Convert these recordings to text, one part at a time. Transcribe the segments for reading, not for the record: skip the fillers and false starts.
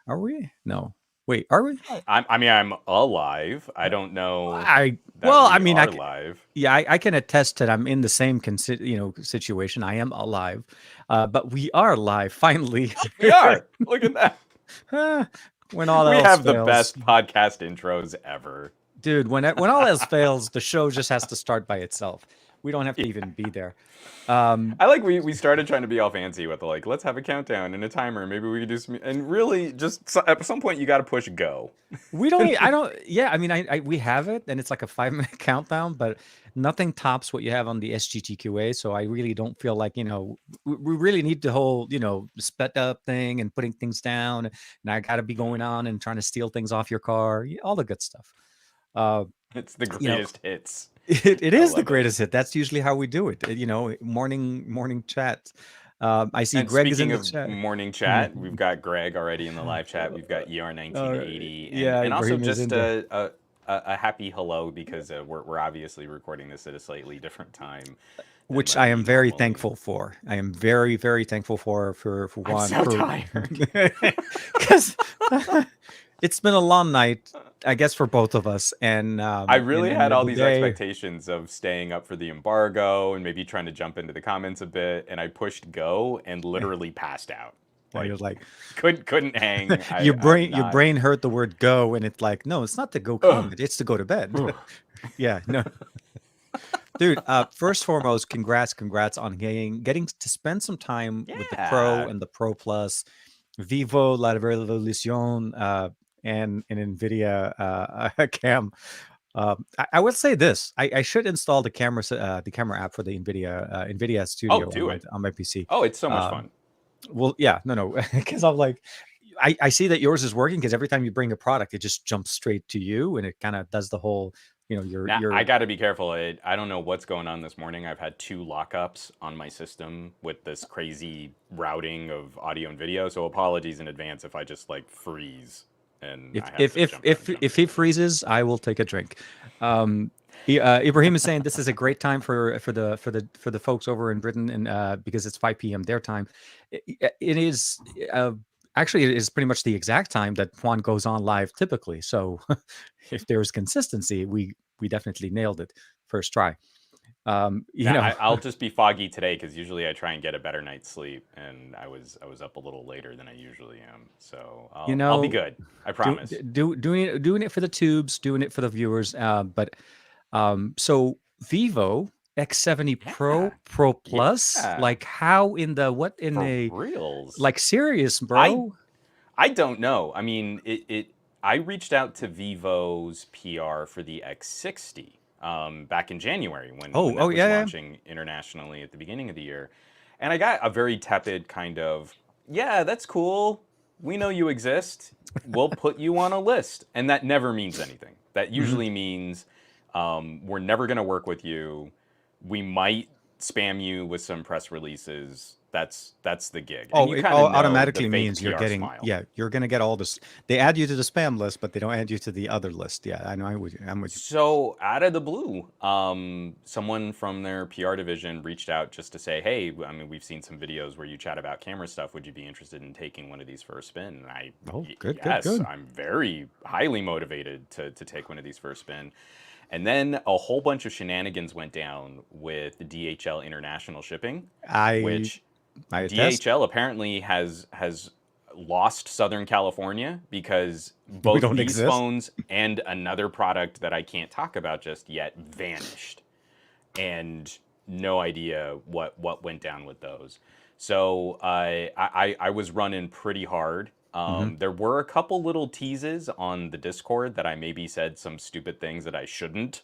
Are we? No. Wait, are we? I mean, I'm alive. I don't know that Well, I we mean, are live. yeah, I can attest that I'm in the same situation. I am alive, but we are live finally. We are. Look at that. Ah, when all We else have the fails, best podcast intros ever. dude. When all else fails, the show just has to start by itself. We don't have to even be there. Um, I like we started trying to be all fancy with like let's have a countdown and a timer. Maybe we could do some and really just at some point you got to push go. we don't. I don't. Yeah, I mean, we have it, and it's like a 5 minute countdown, but nothing tops what you have on the SGTQA. So I really don't feel like we really need the whole sped up thing and putting things down, and I got to be going on and trying to steal things off your car, all the good stuff. Uh, It's the you know, greatest hits. it I is the love it. greatest hit. That's usually how we do it. Morning chat. I see And Greg is in speaking the of chat. morning Yeah. chat, we've got Greg already in the live chat. We've got ER Uh, 1980, yeah, and also Ibrahim is in just there. a happy hello because we're obviously recording this at a slightly different time than Which when I we am very normally. thankful for. I am very, very thankful for I'm Juan so for tired. because it's been a long night, I guess, for both of us. And I really had all the these day, expectations of staying up for the embargo and maybe trying to jump into the comments a bit, and I pushed go and literally passed out. I Like was like, couldn't hang. I'm your not. brain heard the word go, and it's like, no, it's not to go Ugh, comment, it's to go to bed. ugh. Yeah, no, dude. First foremost, congrats on getting to spend some time with the Pro Yeah. and the Pro Plus, Vivo La Revolucion, and Nvidia cam. I would say this: I should install the camera app for the Nvidia Oh, Studio do it. on my PC. Oh, it's so much Um, fun. well, yeah, no, because I'm like, I see that yours is working because every time you bring a product, it just jumps straight to you, and it kind of does the whole, Now I your got to be careful. I don't know what's going on this morning. I've had two lockups on my system with this crazy routing of audio and video. So apologies in advance if I just like freeze and I have to jump out and jump if in. he freezes, I will take a drink. Um, Ibrahim is saying this is a great time for the folks over in Britain, and because it's 5 p.m. their time. It is actually it is pretty much the exact time that Juan goes on live typically. So if there's consistency, we definitely nailed it first try. Um, you Now know, I'll just be foggy today because usually I try and get a better night's sleep, and I was up a little later than I usually am. So you I'll be know, good. I promise. doing it for the tubes, doing it for the viewers. But so Vivo X70 Pro, Yeah, Pro Plus, yeah, like how in the what in for a reals. like serious, I bro? I don't know. I mean, I reached out to Vivo's PR for the X60 back in January when Oh that was yeah, yeah. launching internationally at the beginning of the year, and I got a very tepid kind of, yeah, that's cool. We know you exist. We'll put you on a list, and that never means anything. That Mhm. usually means we're never going to work with you. We might spam you with some press releases. That's the gig, and Oh, you it kind of all know the automatically fake means you're PR getting, smile. yeah, you're gonna get all this. They add you to the spam list, but they don't add you to the other list. Yeah, I know. I'm with you. So out of the blue, someone from their PR division reached out just to say, "Hey, I mean, we've seen some videos where you chat about camera stuff. Would you be interested in taking one of these for a spin?" And Oh, good, good, yes, good. I'm very highly motivated to take one of these for a spin. And then a whole bunch of shenanigans went down with DHL international shipping, I which I attest. DHL apparently has lost Southern California because We both don't these exist. phones and another product that I can't talk about just yet vanished, and no idea what went down with those. So I was running pretty hard. Hmm. There were a couple little teases on the Discord that I maybe said some stupid things that I shouldn't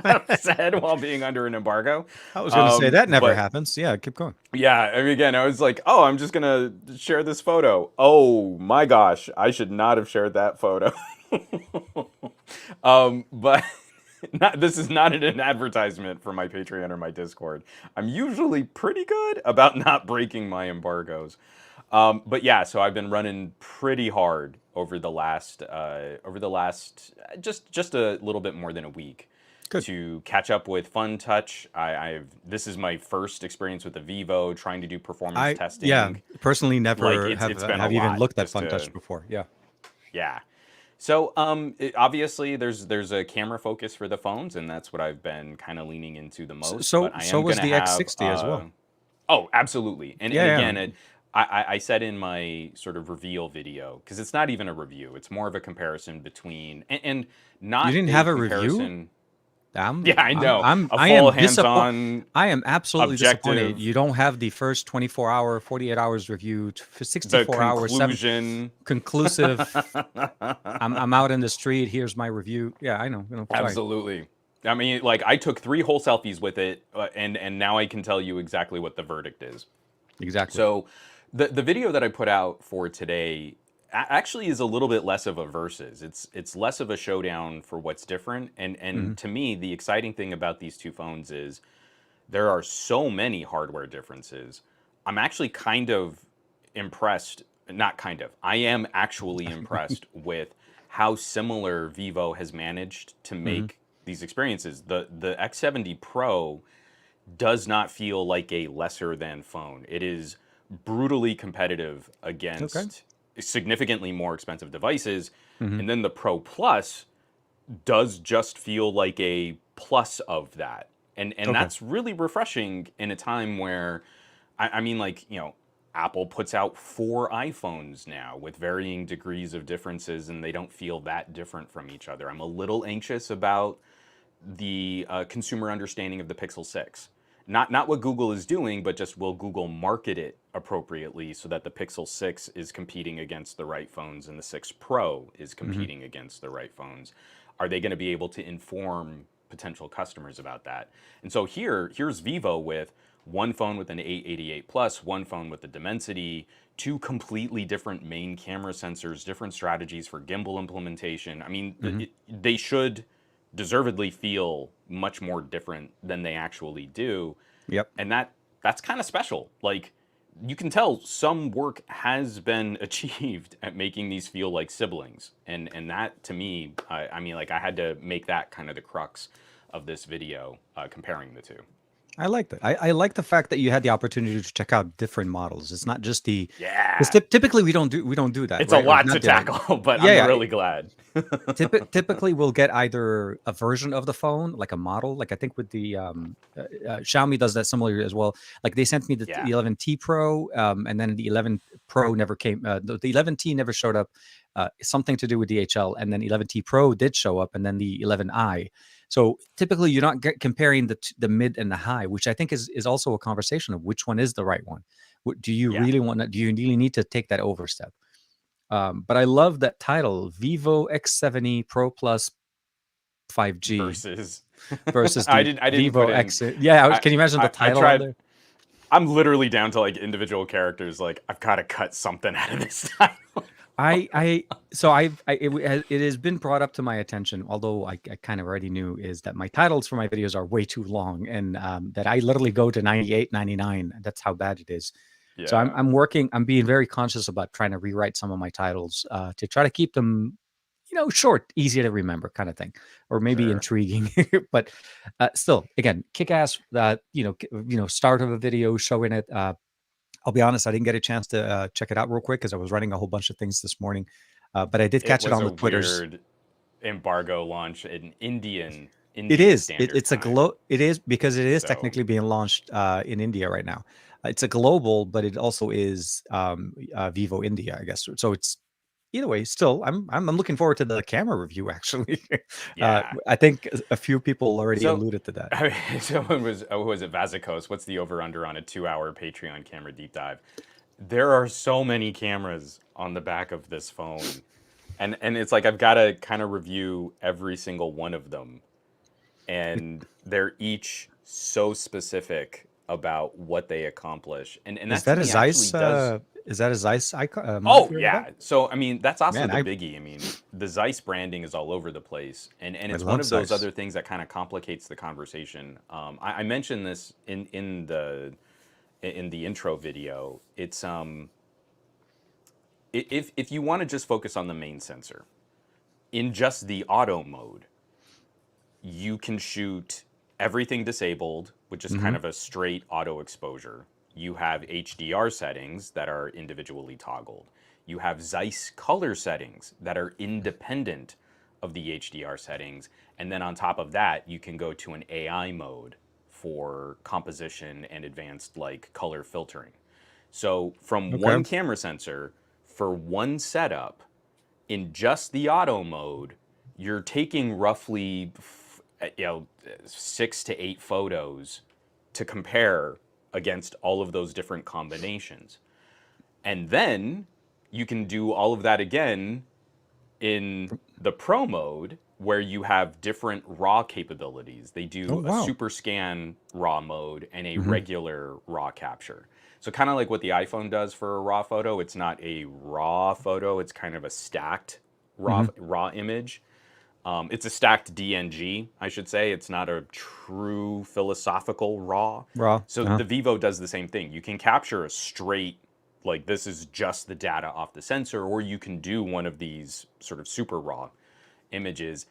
have said while being under an embargo. I was gonna say that never But happens. Yeah, keep going. yeah, I mean, again, I was like, oh, I'm just gonna share this photo. Oh my gosh, I should not have shared that photo. But this is not an advertisement for my Patreon or my Discord. I'm usually pretty good about not breaking my embargoes. But yeah, so I've been running pretty hard over the last just a little bit more than a week Good. to catch up with Fun Touch. This is my first experience with the Vivo, trying to do performance Yeah, testing. personally Like never it's been a have even lot looked at just Fun to Touch before. Yeah. yeah. So obviously there's a camera focus for the phones, and that's what I've been kind of leaning into the most. But I So am was gonna the have X60 as well. oh, absolutely. And Yeah, again, I said in my sort of reveal video, because it's not even a review, it's more of a comparison between, and you not didn't a have a review. comparison. Yeah, I know. A I full am disappointed. hands-on, I am absolutely disappointed. objective, You don't have the first 24-hour, 48 hours review for the 64 hours, seven conclusion. conclusive. I'm out in the street. Here's my review. Yeah, I know. Sorry. Absolutely. I mean, like I took 3 whole selfies with it, and now I can tell you exactly what the verdict is. Exactly. So, the video that I put out for today actually is a little bit less of a versus. It's less of a showdown for what's different. Hmm. And to me, the exciting thing about these two phones is there are so many hardware differences. I'm actually kind of impressed, not kind of. I am actually impressed with how similar Vivo has managed to Hmm. make these experiences. The X70 Pro does not feel like a lesser than phone. It is brutally competitive Okay. against significantly more expensive devices. Hmm. And then the Pro Plus does just feel like a plus of that. And Okay. that's really refreshing in a time where I mean like, Apple puts out 4 iPhones now with varying degrees of differences and they don't feel that different from each other. I'm a little anxious about the consumer understanding of the Pixel 6. Not what Google is doing, but just will Google market it appropriately so that the Pixel 6 is competing against the right phones and the 6 Pro is Hmm. competing against the right phones? Are they going to be able to inform potential customers about that? And so here's Vivo with one phone with an 888 plus, one phone with the Dimensity, 2 completely different main camera sensors, different strategies for gimbal implementation. I mean, Hmm. they should deservedly feel much more different than they actually do. Yep. And that's kind of special. Like you can tell some work has been achieved at making these feel like siblings. And that to me, I mean, like I had to make that kind of the crux of this video, comparing the two. I like that. I like the fact that you had the opportunity to check out different models. It's not just the, because Yeah. typically we don't do that, It's a right? Or lot to not the tackle, but yeah, I'm yeah. really glad. Typically we'll get either a version of the phone, like a model, like I think with the Xiaomi does that similarly as well. Like they sent me the Yeah. 11T Pro, and then the 11 Pro never came. The 11T never showed up. Something to do with DHL, and then 11T Pro did show up, and then the 11i. So typically you're not comparing the mid and the high, which I think is also a conversation of which one is the right one. Do you Yeah. really want to? Do you really need to take that overstep? But I love that title, Vivo X70 Pro Plus 5G Versus versus the I didn't Vivo put in X. Yeah, I, can you imagine the I title on tried. there? I'm literally down to like individual characters. Like I've got to cut something out of this title. So it has been brought up to my attention, although I kind of already knew, is that my titles for my videos are way too long, and that I literally go to 98, 99. That's how bad it is. So Yeah, I'm being very conscious about trying to rewrite some of my titles to try to keep them, short, easy to remember kind of thing, or maybe sure. intriguing. But still, again, kick ass. Start of a video showing it. I'll be honest, I didn't get a chance to check it out real quick because I was running a whole bunch of things this morning. But I did It catch it was on a the Twitters. weird embargo launch in It Indian is. Standard It's a Time. It is, because it is So technically being launched in India right now. It's a global, but it also is Vivo India, I guess. So it's either way. Still, I'm looking forward to the camera review. Actually, yeah. I think a few people already So alluded to that. I mean, someone was who was it Vazikos? What's the over under on a 2-hour Patreon camera deep dive? There are so many cameras on the back of this phone, and it's like I've got to kind of review every single one of them, and they're each so specific about what they accomplish, and Is that to that a me actually Zeiss? does. Is that a Zeiss icon Oh monitor? That yeah, so I mean that's also man, the biggie. I mean the Zeiss branding is all over the place, and I it's one love of those Zeiss. other things that kind of complicates the conversation. I mentioned this in the intro video. It's if you want to just focus on the main sensor in just the auto mode, you can shoot everything disabled, which is kind of a straight auto exposure. You have HDR settings that are individually toggled. You have Zeiss color settings that are independent of the HDR settings. And then on top of that, you can go to an AI mode for composition and advanced like color filtering. So from one camera sensor for one setup in just the auto mode, you're taking roughly 6 to 8 photos to compare against all of those different combinations. And then you can do all of that again in the pro mode where you have different RAW capabilities. They do a super scan RAW mode and a regular RAW capture. So kind of like what the iPhone does for a RAW photo, it's not a RAW photo, it's kind of a stacked RAW image. It's a stacked DNG, I should say. It's not a true philosophical RAW. So the Vivo does the same thing. You can capture a straight, like this is just the data off the sensor, or you can do one of these sort of super RAW images,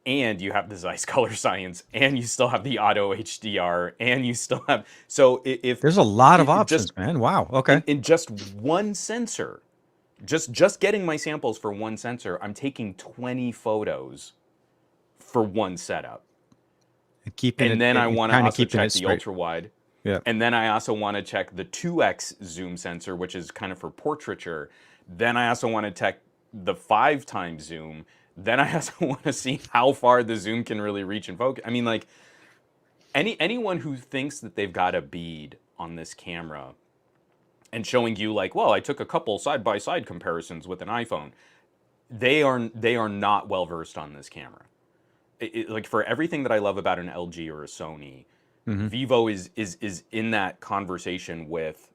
and you have the Zeiss color science, and you still have the auto HDR, and you still have, so if there's a lot of options, man. Wow. Okay. in just one sensor, just getting my samples for one sensor, I'm taking 20 photos for one setup. And then I want to also check the ultra wide. Yeah. And then I also want to check the 2x zoom sensor, which is kind of for portraiture. Then I also want to check the 5 times zoom. Then I also want to see how far the zoom can really reach and focus. I mean, like anyone who thinks that they've got a bead on this camera and showing you like, well, I took a couple side-by-side comparisons with an iPhone, they are not well versed on this camera. Like for everything that I love about an LG or a Sony, Vivo is in that conversation with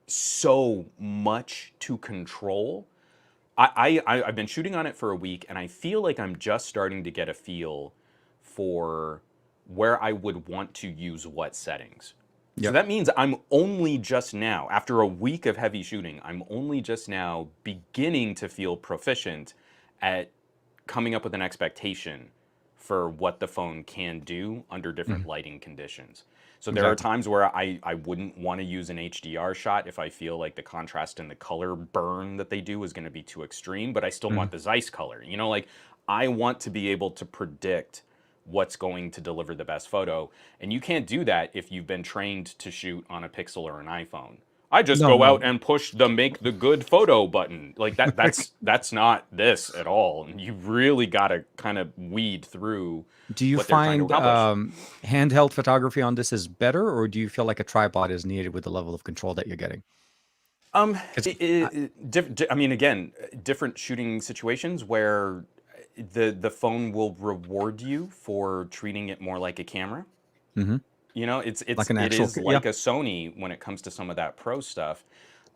so much to control. I've been shooting on it for a week, and I feel like I'm just starting to get a feel for where I would want to use what settings. So that means I'm only just now, after a week of heavy shooting, I'm only just now beginning to feel proficient at coming up with an expectation for what the phone can do under different lighting conditions. So there are times where I wouldn't want to use an HDR shot if I feel like the contrast and the color burn that they do is going to be too extreme, but I still want the Zeiss color. You know, like I want to be able to predict what's going to deliver the best photo. And you can't do that if you've been trained to shoot on a Pixel or an iPhone. I just go out and push the make the good photo button. Like that's not this at all. And you really got to kind of weed through. Do you find handheld photography on this is better, or do you feel like a tripod is needed with the level of control that you're getting? I mean, again, different shooting situations where the phone will reward you for treating it more like a camera. You know, it is like a Sony when it comes to some of that pro stuff.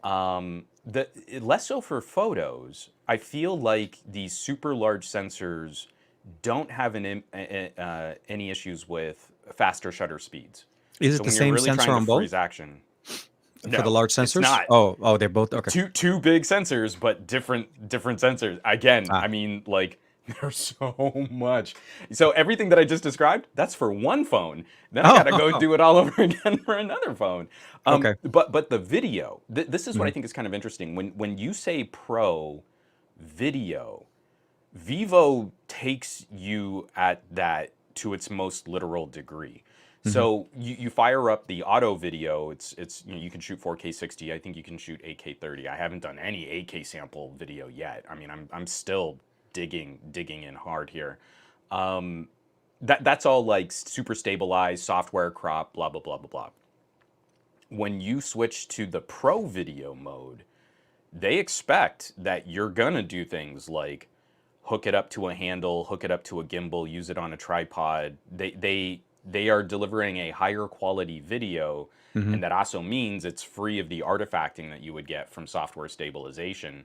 Less so for photos. I feel like these super large sensors don't have any issues with faster shutter speeds. Is it the same sensor on both? Action. For the large sensors? It's not. Oh, they're both okay. Two big sensors, but different sensors. Again, I mean, like there's so much. So everything that I just described, that's for one phone. Then I gotta go do it all over again for another phone. But the video, this is what I think is kind of interesting. When you say pro video, Vivo takes you at that to its most literal degree. So you fire up the auto video. It's you can shoot 4K 60. I think you can shoot 8K 30. I haven't done any 8K sample video yet. I mean, I'm still digging in hard here. That's all like super stabilized software crop, blah blah blah blah blah. When you switch to the pro video mode, they expect that you're gonna do things like hook it up to a handle, hook it up to a gimbal, use it on a tripod. They are delivering a higher quality video, and that also means it's free of the artifacting that you would get from software stabilization.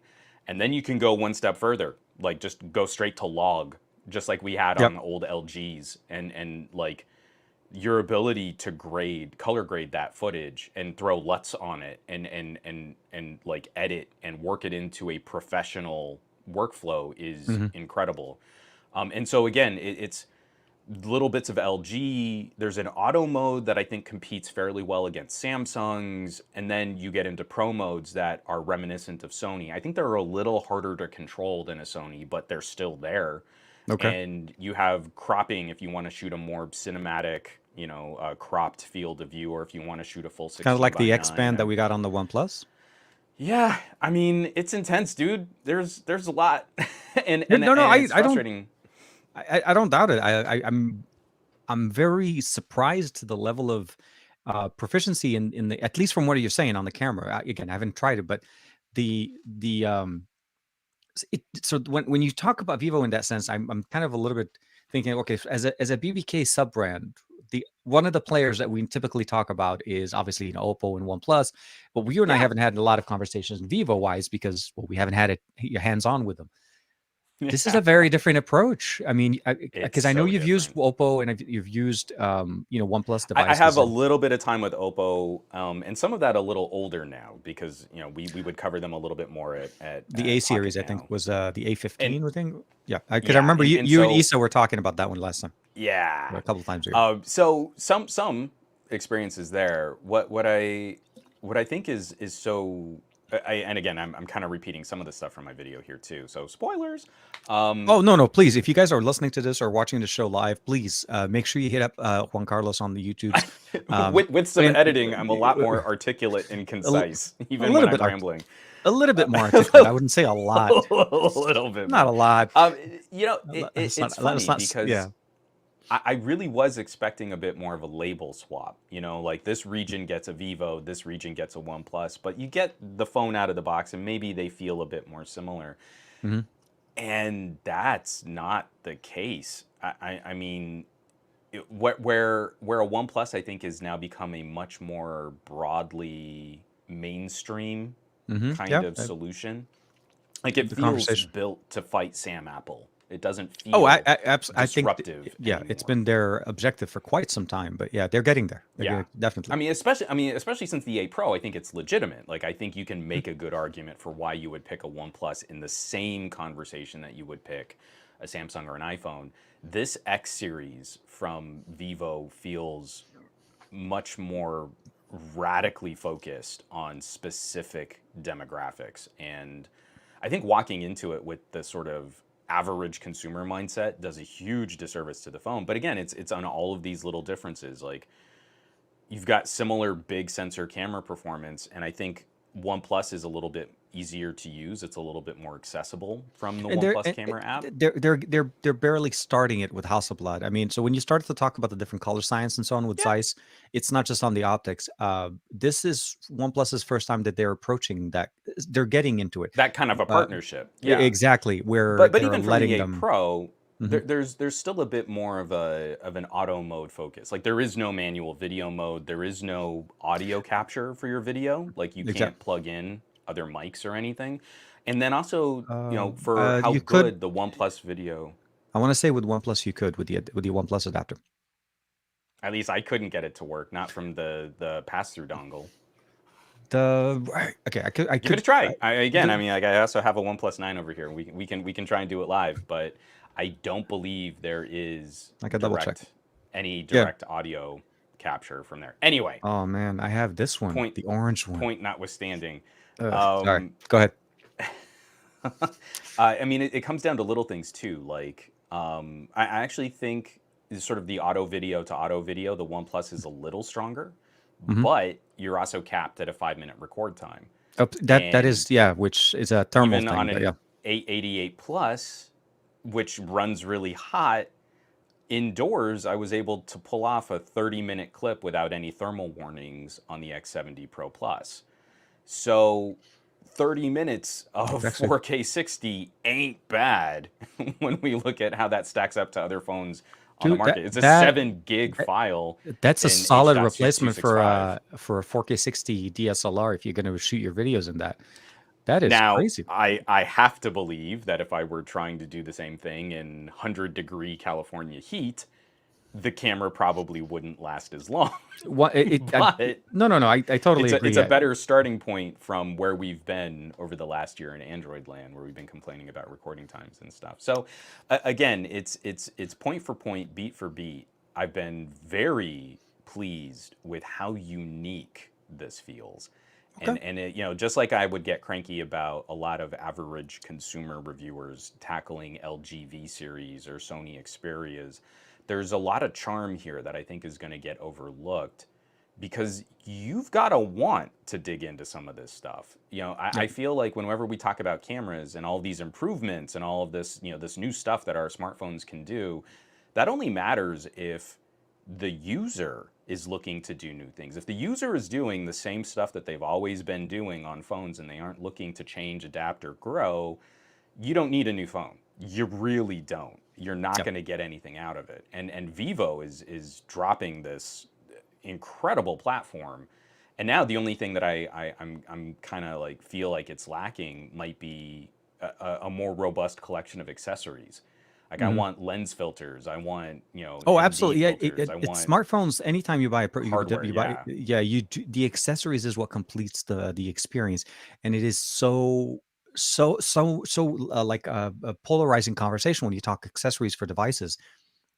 And then you can go one step further, like just go straight to log, just like we had on old LGs, and like your ability to color grade that footage and throw LUTs on it and like edit and work it into a professional workflow is incredible. And so again, it's little bits of LG. There's an auto mode that I think competes fairly well against Samsung's, and then you get into pro modes that are reminiscent of Sony. I think they're a little harder to control than a Sony, but they're still there. Okay. And you have cropping if you want to shoot a more cinematic, cropped field of view, or if you want to shoot a full Kind of 16 like by the 9. X band that we got on the OnePlus. Yeah, I mean, it's intense, dude. There's a lot, and No, no, it's I don't, frustrating. I don't doubt it. I'm very surprised to the level of proficiency in the, at least from what you're saying on the camera. Again, I haven't tried it, but the so when you talk about Vivo in that sense, I'm kind of a little bit thinking, okay, as a BBK sub brand, the one of the players that we typically talk about is obviously Oppo and OnePlus, but you and I Yeah, haven't had a lot of conversations Vivo wise because we haven't had it hands on with them. This is yeah, a very different approach. I mean, it's because I know so you've used different. Oppo and you've used OnePlus I have devices, a and little bit of time with Oppo, and some of that a little older now because we would cover them a little bit more the at A Pocket series I think now. was the And A15 thing. Yeah, because I yeah, remember and you and so Issa were talking about that one last time, yeah, a couple of times ago. so some experiences there. What I think is so. And again, I'm kind of repeating some of the stuff from my video here too. So spoilers. Um, Oh, no, no, please. If you guys are listening to this or watching the show live, please make sure you hit up Juan Carlos on the YouTubes. with Put some in editing, I'm a lot more articulate and a, l- concise, a even when little I'm bit rambling. a little bit more articulate. I A wouldn't say a lot. little bit Not more. a lot. Um, it's Let's funny not. because Yeah. I really was expecting a bit more of a label swap. Like this region gets a Vivo, this region gets a OnePlus, but you get the phone out of the box and maybe they feel a bit more similar. Hmm. And that's not the case. I mean, where a OnePlus I think is now become a much more broadly mainstream Hmm. kind Yeah. of solution. Like it The feels conversation. built to fight Sam Apple. It doesn't Oh, feel I think, disruptive yeah, it's anymore. been their objective for quite some time, but yeah, they're getting there. Yeah. Definitely. I mean, especially since the 8 Pro, I think it's legitimate. Like, I think you can make a good argument for why you would pick a OnePlus in the same conversation that you would pick a Samsung or an iPhone. This X series from Vivo feels much more radically focused on specific demographics. And I think walking into it with the sort of average consumer mindset does a huge disservice to the phone. But again, it's on all of these little differences. Like you've got similar big sensor camera performance, and I think OnePlus is a little bit easier to use. It's a little bit more accessible from the And they're OnePlus camera app. they're barely starting it with House of Blood. I mean, so when you start to talk about the different color science and so on with Yeah. Zeiss, it's not just on the optics. This is OnePlus's first time that they're approaching that. They're getting into it. That kind of a Uh, partnership. Yeah. exactly, where But they're even from the letting 8 them. Pro, Mhm. there's still a bit more of an auto mode focus. Like there is no manual video mode. There is no audio capture for your video. Like you can't Exactly. plug in other mics or anything. And then also, for how You could. good the OnePlus video, I want to say with OnePlus, you could with the OnePlus adapter. at least I couldn't get it to work, not from the pass-through dongle. Okay, I could. I Give it a could. try. Again, I The, mean, like I also have a OnePlus 9 over here. We can try and do it live, but I don't believe there is I could double check. any Yeah. direct audio capture from there. Anyway, Oh man, I have this one, point the orange one. point notwithstanding, Sorry. um, Go ahead. I mean, it comes down to little things too. Like, I actually think sort of the auto video to auto video, the OnePlus is a little stronger, Hmm. but you're also capped at a 5-minute record time. Oh, that And is, yeah, which is a thermal even thing, on but an yeah. 888 Plus, which runs really hot, indoors, I was able to pull off a 30-minute clip without any thermal warnings on the X70 Pro Plus. So 30 minutes of Actually, 4K 60 ain't bad when we look at how that stacks up to other phones on the dude, market. It's a 7 gig file that's a in solid replacement H.265. for a 4K 60 DSLR if you're going to shoot your videos in that. That is Now, crazy. I have to believe that if I were trying to do the same thing in 100-degree California heat, the camera probably wouldn't last as long. What But no, no, no. I totally it's agree. a better starting point from where we've been over the last year in Android land, where we've been complaining about recording times and stuff. So again, it's point for point, beat for beat. I've been very pleased with how unique this feels. Okay. And it, just like I would get cranky about a lot of average consumer reviewers tackling LG V series or Sony Xperias, there's a lot of charm here that I think is going to get overlooked because you've got to want to dig into some of this stuff. I Yep. feel like whenever we talk about cameras and all of these improvements and all of this, this new stuff that our smartphones can do, that only matters if the user is looking to do new things. If the user is doing the same stuff that they've always been doing on phones and they aren't looking to change, adapt, or grow, you don't need a new phone. You really don't. You're not Yep. going to get anything out of it. And Vivo is dropping this incredible platform. And now the only thing that I'm kind of like feel like it's lacking might be a more robust collection of accessories. Like I Mhm. want lens filters. I want Oh, ND absolutely. Yeah, filters. I it's want smartphones. Anytime you buy hardware. you buy, Yeah, yeah, the accessories is what completes the experience, and it is like a polarizing conversation when you talk accessories for devices.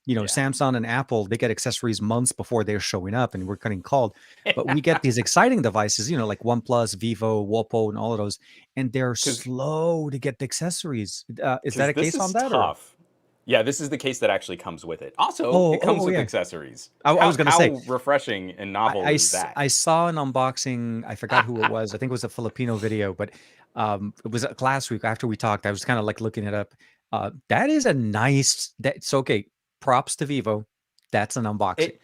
yeah. Samsung and Apple, they get accessories months before they're showing up, and we're getting called. But we get these exciting devices, like OnePlus, Vivo, Oppo, and all of those, and they're Because slow to get the accessories. Is that a this case on is that, or? tough. Yeah, this is the case that actually comes with it. Also, Oh, it oh, comes oh, with yeah. accessories. I was gonna say, How refreshing and novel is that? I saw an unboxing. I forgot who it was. I think it was a Filipino video, but it was last week after we talked. I was kind of like looking it up. That is a nice. That's okay. Props to Vivo. That's an unboxing. It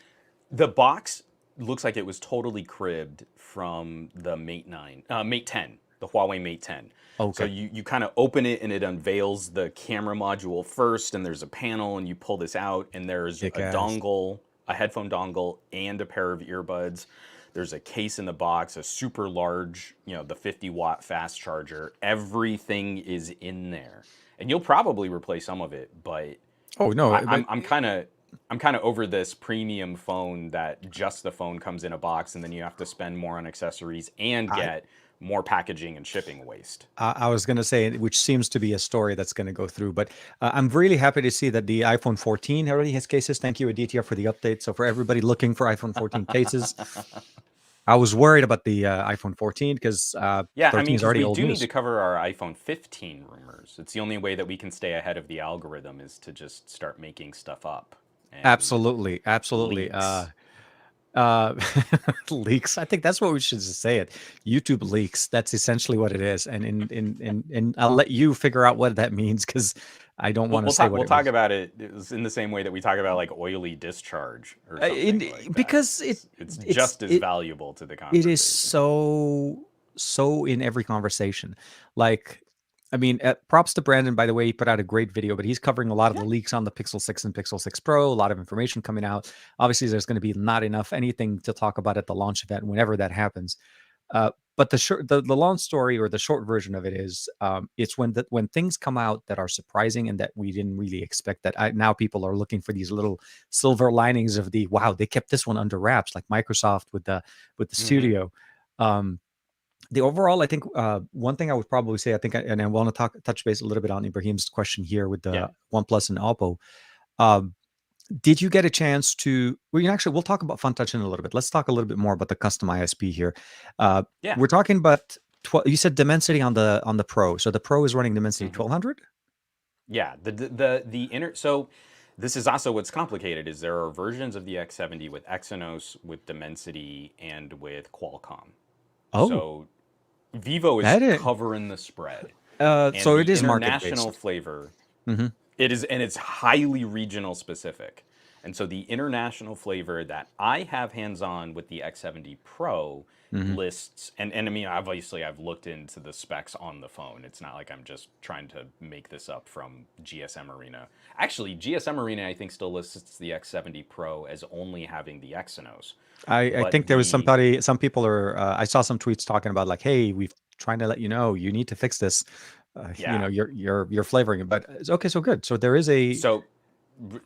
The box looks like it was totally cribbed from the Mate 10, the Huawei Mate 10. So Okay. you kind of open it and it unveils the camera module first, and there's a panel, and you pull this out, and there's Kick a ass. dongle, a headphone dongle, and a pair of earbuds. There's a case in the box, a super large, the 50-watt fast charger. Everything is in there, and you'll probably replace some of it, but Oh no, I, but I'm kind of over this premium phone that just the phone comes in a box and then you have to spend more on accessories and I get more packaging and shipping waste. I was gonna say, which seems to be a story that's gonna go through. But I'm really happy to see that the iPhone 14 already has cases. Thank you, Aditya, for the update. So for everybody looking for iPhone 14 cases, I was worried about the iPhone 14 because Yeah, I 13 mean, is because already we old do need to news. cover our iPhone 15 rumors. It's the only way that we can stay ahead of the algorithm is to just start making stuff up and Absolutely, absolutely. leaks. Uh, leaks. I think that's what we should just say it. YouTube leaks. That's essentially what it is. And I'll let you figure out what that means because I don't want to say what We'll it talk means. about it in the same way that we talk about like oily discharge or something like that. Because It's it's just as valuable to the it is conversation. so in every conversation. Like, I mean, props to Brandon, by the way. He put out a great video, but he's covering a lot of the Yeah. leaks on the Pixel 6 and Pixel 6 Pro, a lot of information coming out. Obviously, there's going to be not enough anything to talk about at the launch event whenever that happens. But the long story or the short version of it is, it's when things come out that are surprising and that we didn't really expect. Now people are looking for these little silver linings of the wow, they kept this one under wraps, like Microsoft with the Hmm. studio. Um, the overall, I think one thing I would probably say, and I want to touch base a little bit on Ibrahim's question here with Yeah. the OnePlus and Oppo. Um, did you get a chance to? Well, actually, we'll talk about FunTouch in a little bit. Let's talk a little bit more about the custom ISP here. Uh, Yeah. we're talking about you said Dimensity on the Pro, so the Pro is running Dimensity Hmm. 1200. Yeah. The inner. So this is also what's complicated is there are versions of the X70 with Exynos, with Dimensity, and with Qualcomm. Oh, So Vivo is that is. covering the spread, and So the it is market international based. flavor. Hmm. It is, and it's highly regional specific. And so the international flavor that I have hands on with the X70 Pro Hmm. lists, and I mean, obviously, I've looked into the specs on the phone. It's not like I'm just trying to make this up from GSM Arena. Actually, GSM Arena, I think, still lists the X70 Pro as only having the Exynos. I But think there was the, some people are. I saw some tweets talking about like, hey, we've trying to let you know you need to fix this. yeah. You're flavoring it, but it's okay. So good. So there is a So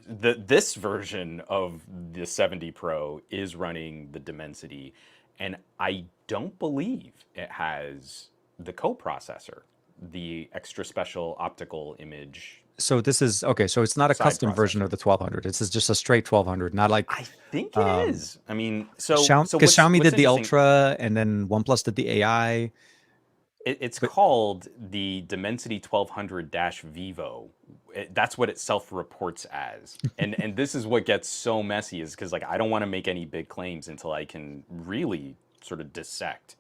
this version of the 70 Pro is running the Dimensity, and I don't believe it has the coprocessor, the extra special optical image So this is okay. So it's not a side custom version of processor. the 1200. This is just a straight 1200, not like I think it um, is. I mean, Xiaomi, so because Xiaomi what's did the interesting? Ultra and then OnePlus did the AI. It's But called the Dimensity 1200-Vivo. That's what it self-reports as. And this is what gets so messy is because like I don't want to make any big claims until I can really sort of dissect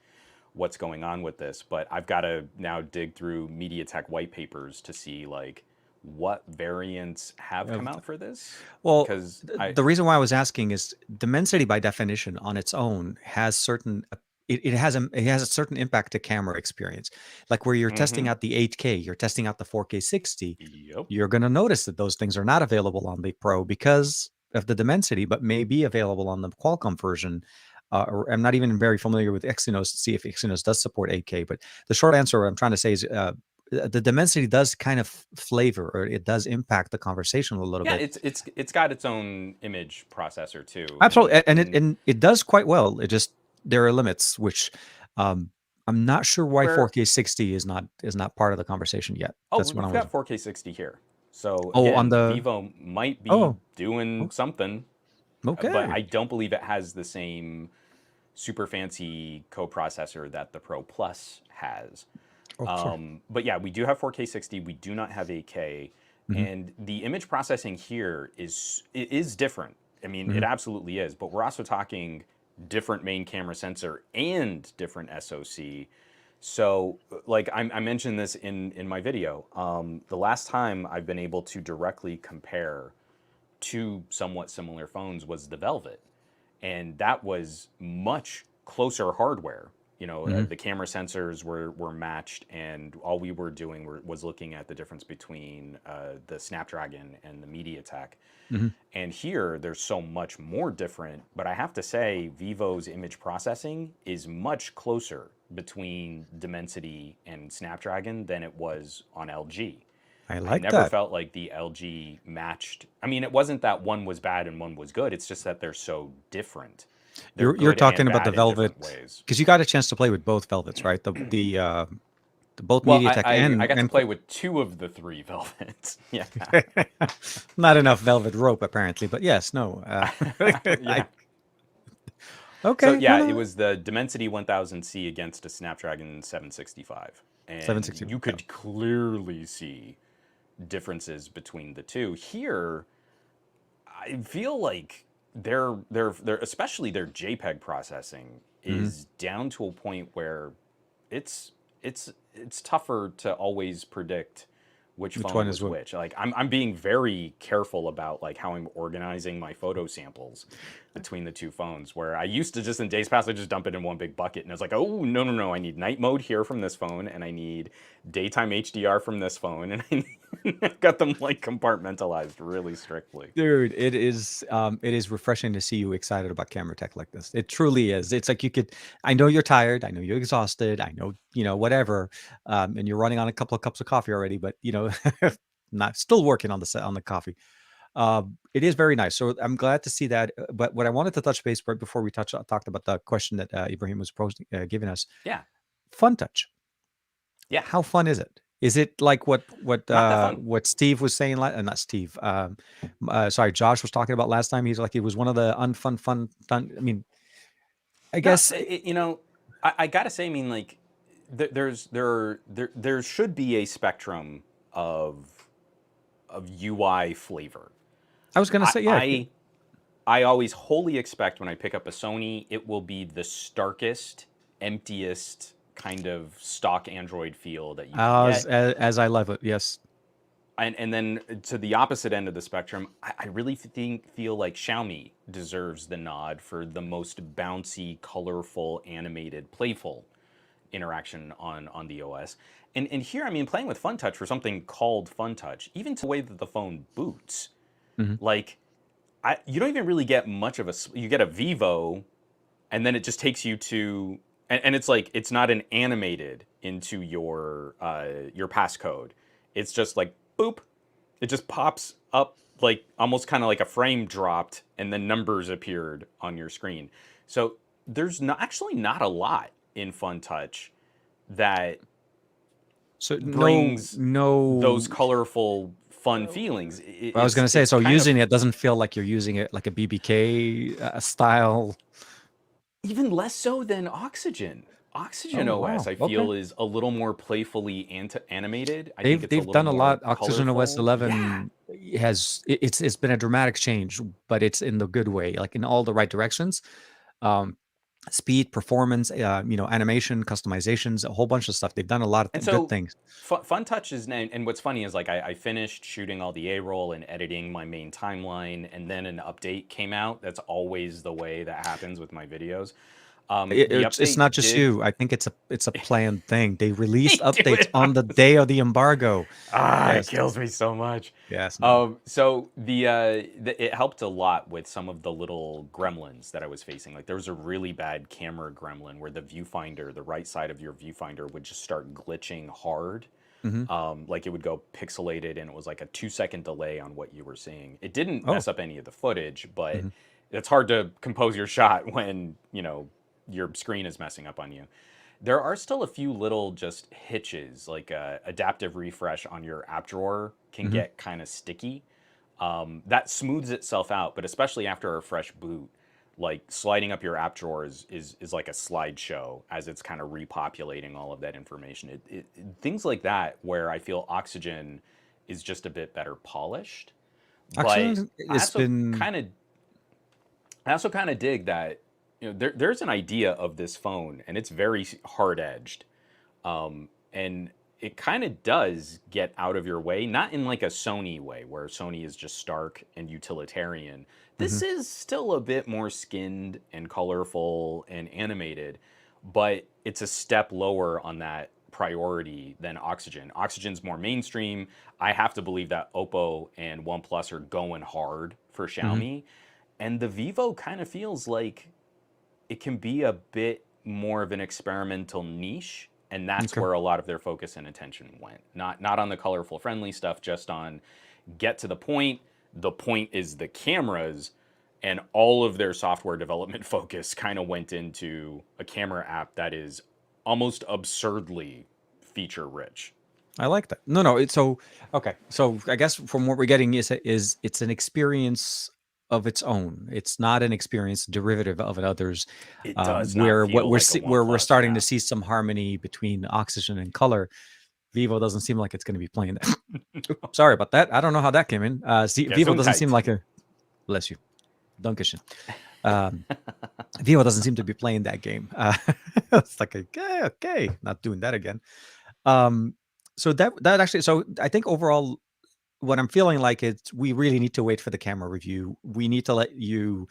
what's going on with this. But I've got to now dig through MediaTek white papers to see like what variants have come of out for this. well, Because I the reason why I was asking is Dimensity by definition on its own has certain it has a certain impact to camera experience. Like where you're testing mm-hmm. out the 8K, you're testing out the 4K 60, Yep. you're going to notice that those things are not available on the Pro because of the Dimensity, but may be available on the Qualcomm version. Or I'm not even very familiar with Exynos to see if Exynos does support 8K. But the short answer, what I'm trying to say is the Dimensity does kind of flavor, or it does impact the conversation a little Yeah, bit. it's got its own image processor too. Absolutely, And and it does quite well. It just there are limits, which um, I'm not sure why where 4K 60 is not part of the conversation yet. oh, That's what I we've was. got 4K 60 here. So Oh, on again, the Vivo might be oh, doing oh, something, but okay. I don't believe it has the same super fancy coprocessor that the Pro Plus has. Oh, sure. But yeah, we do have 4K 60. We do not have 8K, Hmm. and the image processing here is different. I mean, it Hmm. absolutely is. But we're also talking different main camera sensor and different SoC. So, like I mentioned this in my video, the last time I've been able to directly compare two somewhat similar phones was the Velvet, and that was much closer hardware. You know, Hmm. the camera sensors were matched, and all we were doing was looking at the difference between the Snapdragon and the MediaTek. Hmm. And here, there's so much more different. But I have to say, Vivo's image processing is much closer between Dimensity and Snapdragon than it was on LG. I I like never that. felt like the LG matched. I mean, it wasn't that one was bad and one was good. It's just that they're so different. They're You're good and talking about the bad in different Velvet ways. because you got a chance to play with both Velvets, right? The both Well, MediaTek I got to and play with two of the three Velvets. Yeah. not enough velvet rope apparently, but yes, no. Yeah. I So okay, no, yeah, it no, was the Dimensity 1000C against a Snapdragon 765, and 760. you Yeah. could clearly see differences between the two. Here, I feel like they're especially their JPEG processing Hmm. is down to a point where it's tougher to always predict which Which phone one is was what? which. Like I'm being very careful about like how I'm organizing my photo samples between the two phones. Where I used to just in days past I just dump it in one big bucket and I was like, oh no, I need night mode here from this phone and I need daytime HDR from this phone and I got them like compartmentalized really strictly. Dude, it is refreshing to see you excited about camera tech like this. It truly is. It's like you could I know you're tired, I know you're exhausted, I know, whatever. And you're running on a couple of cups of coffee already, but not still working on on the coffee. It is very nice. So I'm glad to see that. But what I wanted to touch base right before we talked about the question that Ibrahim was posting, giving us, Yeah, fun touch. yeah, How fun is it? Is it like not that fun. what Steve was saying? Not Steve. Sorry, Josh was talking about last time. He's like it was one of the fun. I mean, I No, guess. I gotta say, I mean, like, there should be a spectrum of UI flavor. I was gonna I, say, yeah. I I always wholly expect when I pick up a Sony, it will be the starkest, emptiest kind of stock Android feel that you can get. As I love it. Yes. And then to the opposite end of the spectrum, I really feel like Xiaomi deserves the nod for the most bouncy, colorful, animated, playful interaction on the OS. And here, I mean, playing with FunTouch for something called FunTouch, even to the way that the phone boots, Hmm. like you don't even really get much of a. You get a Vivo, and then it just takes you to, and it's like it's not an animated into your passcode. It's just like boop, it just pops up like almost kind of like a frame dropped and then numbers appeared on your screen. So there's actually not a lot in Fun Touch that So brings those no. colorful, fun feelings. I was gonna say, It's so kind using of it doesn't feel like you're using it like a BBK style. even less so than Oxygen. Oxygen Oh OS, wow, I okay. feel, is a little more playfully animated. I think They've it's a they've little done a more lot. Oxygen OS colorful. Yeah. 11 it's been a dramatic change, but it's in the good way, like in all the right directions. Um, Speed, performance, animation, customizations, a whole bunch of stuff. They've done a lot of And good so things. Fun Touch is, and what's funny is like I finished shooting all the A-roll and editing my main timeline, and then an update came out. That's always the way that happens with my videos. The It's update not just did you. I think it's a planned thing. They released they do updates it on on the day of the embargo. it Yes, kills me so much. yes, no. So it helped a lot with some of the little gremlins that I was facing. Like there was a really bad camera gremlin where the viewfinder, the right side of your viewfinder, would just start glitching hard. Hmm. Like it would go pixelated, and it was like a 2-second delay on what you were seeing. It didn't Oh, mess up any of the footage, but hmm. it's hard to compose your shot when your screen is messing up on you. There are still a few little just hitches, like adaptive refresh on your app drawer can Hmm. get kind of sticky. That smooths itself out, but especially after a fresh boot, like sliding up your app drawer is like a slideshow as it's kind of repopulating all of that information. Things like that where I feel Oxygen is just a bit better polished. But Actually, I it's also been. kind of I also kind of dig that there's an idea of this phone and it's very hard edged, and it kind of does get out of your way, not in like a Sony way where Sony is just stark and utilitarian. This Mhm. is still a bit more skinned and colorful and animated, but it's a step lower on that priority than Oxygen. Oxygen's more mainstream. I have to believe that Oppo and OnePlus are going hard for Mhm. Xiaomi, and the Vivo kind of feels like it can be a bit more of an experimental niche, and that's Okay. where a lot of their focus and attention went. Not on the colorful friendly stuff, just on get to the point. The point is the cameras, and all of their software development focus kind of went into a camera app that is almost absurdly feature rich. I like that. No, no. It's so okay. So I guess from what we're getting is it's an experience of its own. It's not an experience derivative of another's. It does not Where what feel we're like a where we're OnePlus, starting to yeah. see some harmony between Oxygen and color. Vivo doesn't seem like it's going to be playing that. Sorry about that. I don't know how that came in. Vivo doesn't seem Gesundheit. like a bless you, Dankeschön. Um, Vivo doesn't seem to be playing that game. It's like okay, okay, not doing that again. Um, so that actually, so I think overall, what I'm feeling like is we really need to wait for the camera review. We need to let you,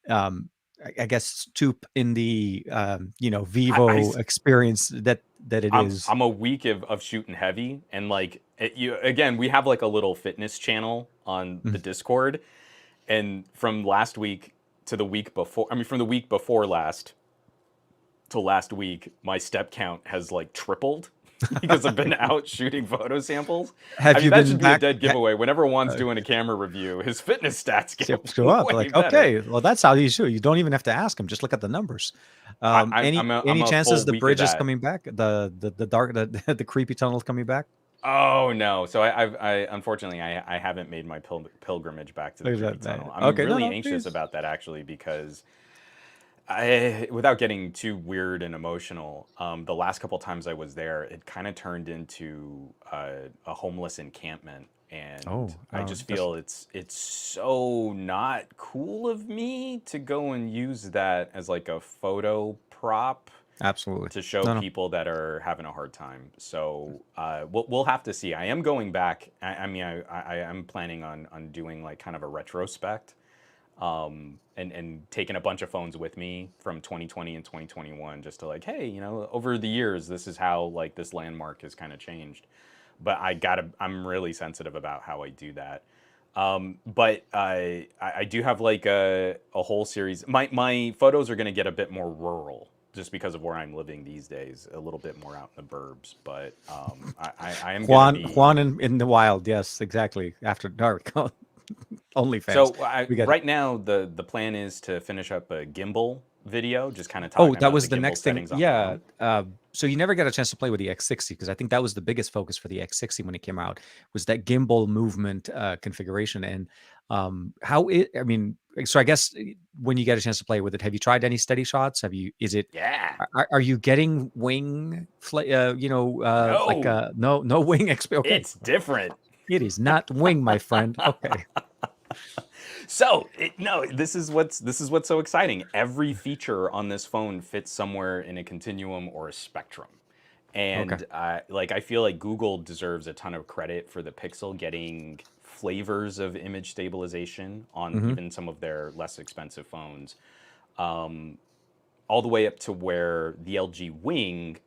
um, I guess, stoop in the I Vivo experience that it is. I'm a week of shooting heavy, and like you again, we have like a little fitness channel on the Mm. Discord, and from last week to the week before, I mean from the week before last to last week, my step count has like tripled because I've been out shooting photo samples. I Have mean you that been should be a back? dead giveaway. Whenever Juan's Uh, doing a camera review, his fitness stats get Steps go up. way Like better. okay, well that's how you shoot. You don't even have to ask him. Just look at the numbers. I'm Any a full chances the week of bridge is that. coming back? The dark the creepy tunnel coming back? Oh no! So I unfortunately I haven't made my pilgrimage back to the Look at creepy that. tunnel. I'm Okay, no, really no, anxious please. about that actually because without getting too weird and emotional, the last couple times I was there, it kind of turned into a homeless encampment, and Oh, I just that's feel it's so not cool of me to go and use that as like a photo prop absolutely. to show No, no. people that are having a hard time. So we'll have to see. I am going back. I mean, I am planning on doing like kind of a retrospect, and taking a bunch of phones with me from 2020 and 2021, just to like, hey, over the years, this is how like this landmark has kind of changed. But I'm really sensitive about how I do that. But I do have like a whole series. My photos are going to get a bit more rural just because of where I'm living these days, a little bit more out in the burbs. But I am going to Juan be in the wild. Yes, exactly. After dark. OnlyFans. So We got it. right now, the plan is to finish up a gimbal video, just kind of Oh, talking that about the was the gimbal next thing. settings on the Yeah. phone. So you never got a chance to play with the X60 because I think that was the biggest focus for the X60 when it came out was that gimbal movement configuration and how it. I mean, so I guess when you get a chance to play with it, have you tried any steady shots? Have you? Is it? Yeah. Are you getting like No, no wing XP? Okay, it's different. it is not wing, my friend. Okay. So no, this is what's so exciting. Every feature on this phone fits somewhere in a continuum or a spectrum, Okay. and like I feel like Google deserves a ton of credit for the Pixel getting flavors of image stabilization on Mm-hmm. even some of their less expensive phones, all the way up to where the LG Wing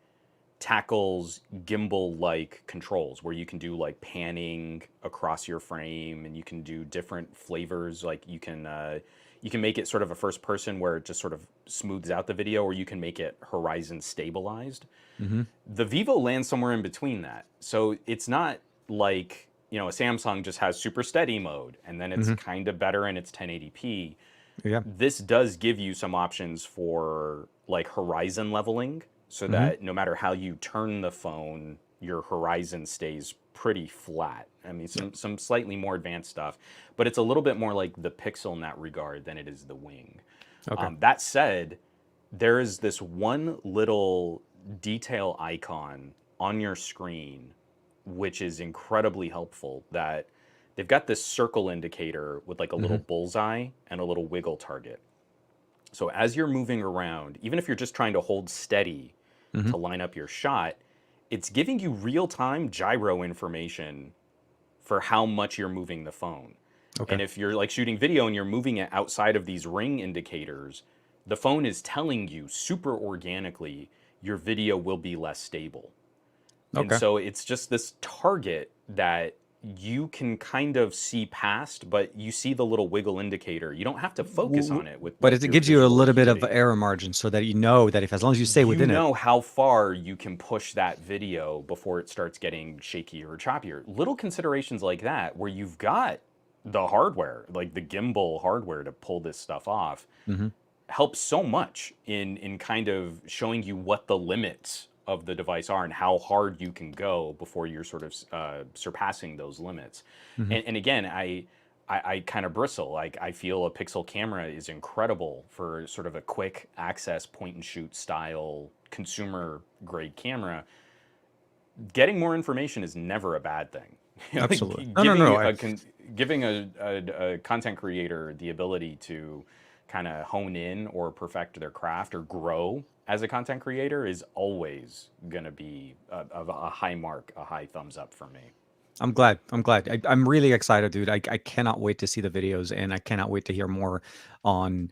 tackles gimbal-like controls where you can do like panning across your frame and you can do different flavors. Like you can make it sort of a first person where it just sort of smooths out the video, or you can make it horizon stabilized. Mm-hmm. The Vivo lands somewhere in between that. So it's not like, a Samsung just has super steady mode and then it's Mm-hmm. kind of better and it's 1080p. Yeah. This does give you some options for like horizon leveling so Mm-hmm. that no matter how you turn the phone, your horizon stays pretty flat. I mean, Yeah. some slightly more advanced stuff, but it's a little bit more like the Pixel in that regard than it is the Wing. Okay. That said, there is this one little detail icon on your screen which is incredibly helpful, that they've got this circle indicator with like a little Mm-hmm. bullseye and a little wiggle target. So as you're moving around, even if you're just trying to hold steady Mm-hmm. to line up your shot, it's giving you real-time gyro information for how much you're moving the phone. Okay. And if you're like shooting video and you're moving it outside of these ring indicators, the phone is telling you super organically your video will be less stable. And Okay. so it's just this target that you can kind of see past, but you see the little wiggle indicator. You don't have to focus on it with But like it your gives you a visual little bit of acuity. error margin so that you know that if as long as you stay You within it. know how far you can push that video before it starts getting shakier or choppier. Little considerations like that, where you've got the hardware, like the gimbal hardware to pull this stuff off, Mm-hmm. helps so much in kind of showing you what the limits of the device are and how hard you can go before you're sort of surpassing those limits. Mm-hmm. And again, I kind of bristle. Like I feel a Pixel camera is incredible for sort of a quick access point and shoot style consumer grade camera. Getting more information is never a bad thing. Absolutely. Like, No, no, no. giving a content creator the ability to kind of hone in or perfect their craft or grow as a content creator is always going to be a high mark, a high thumbs up for me. I'm glad. I'm glad. I'm really excited, dude. I cannot wait to see the videos and I cannot wait to hear more on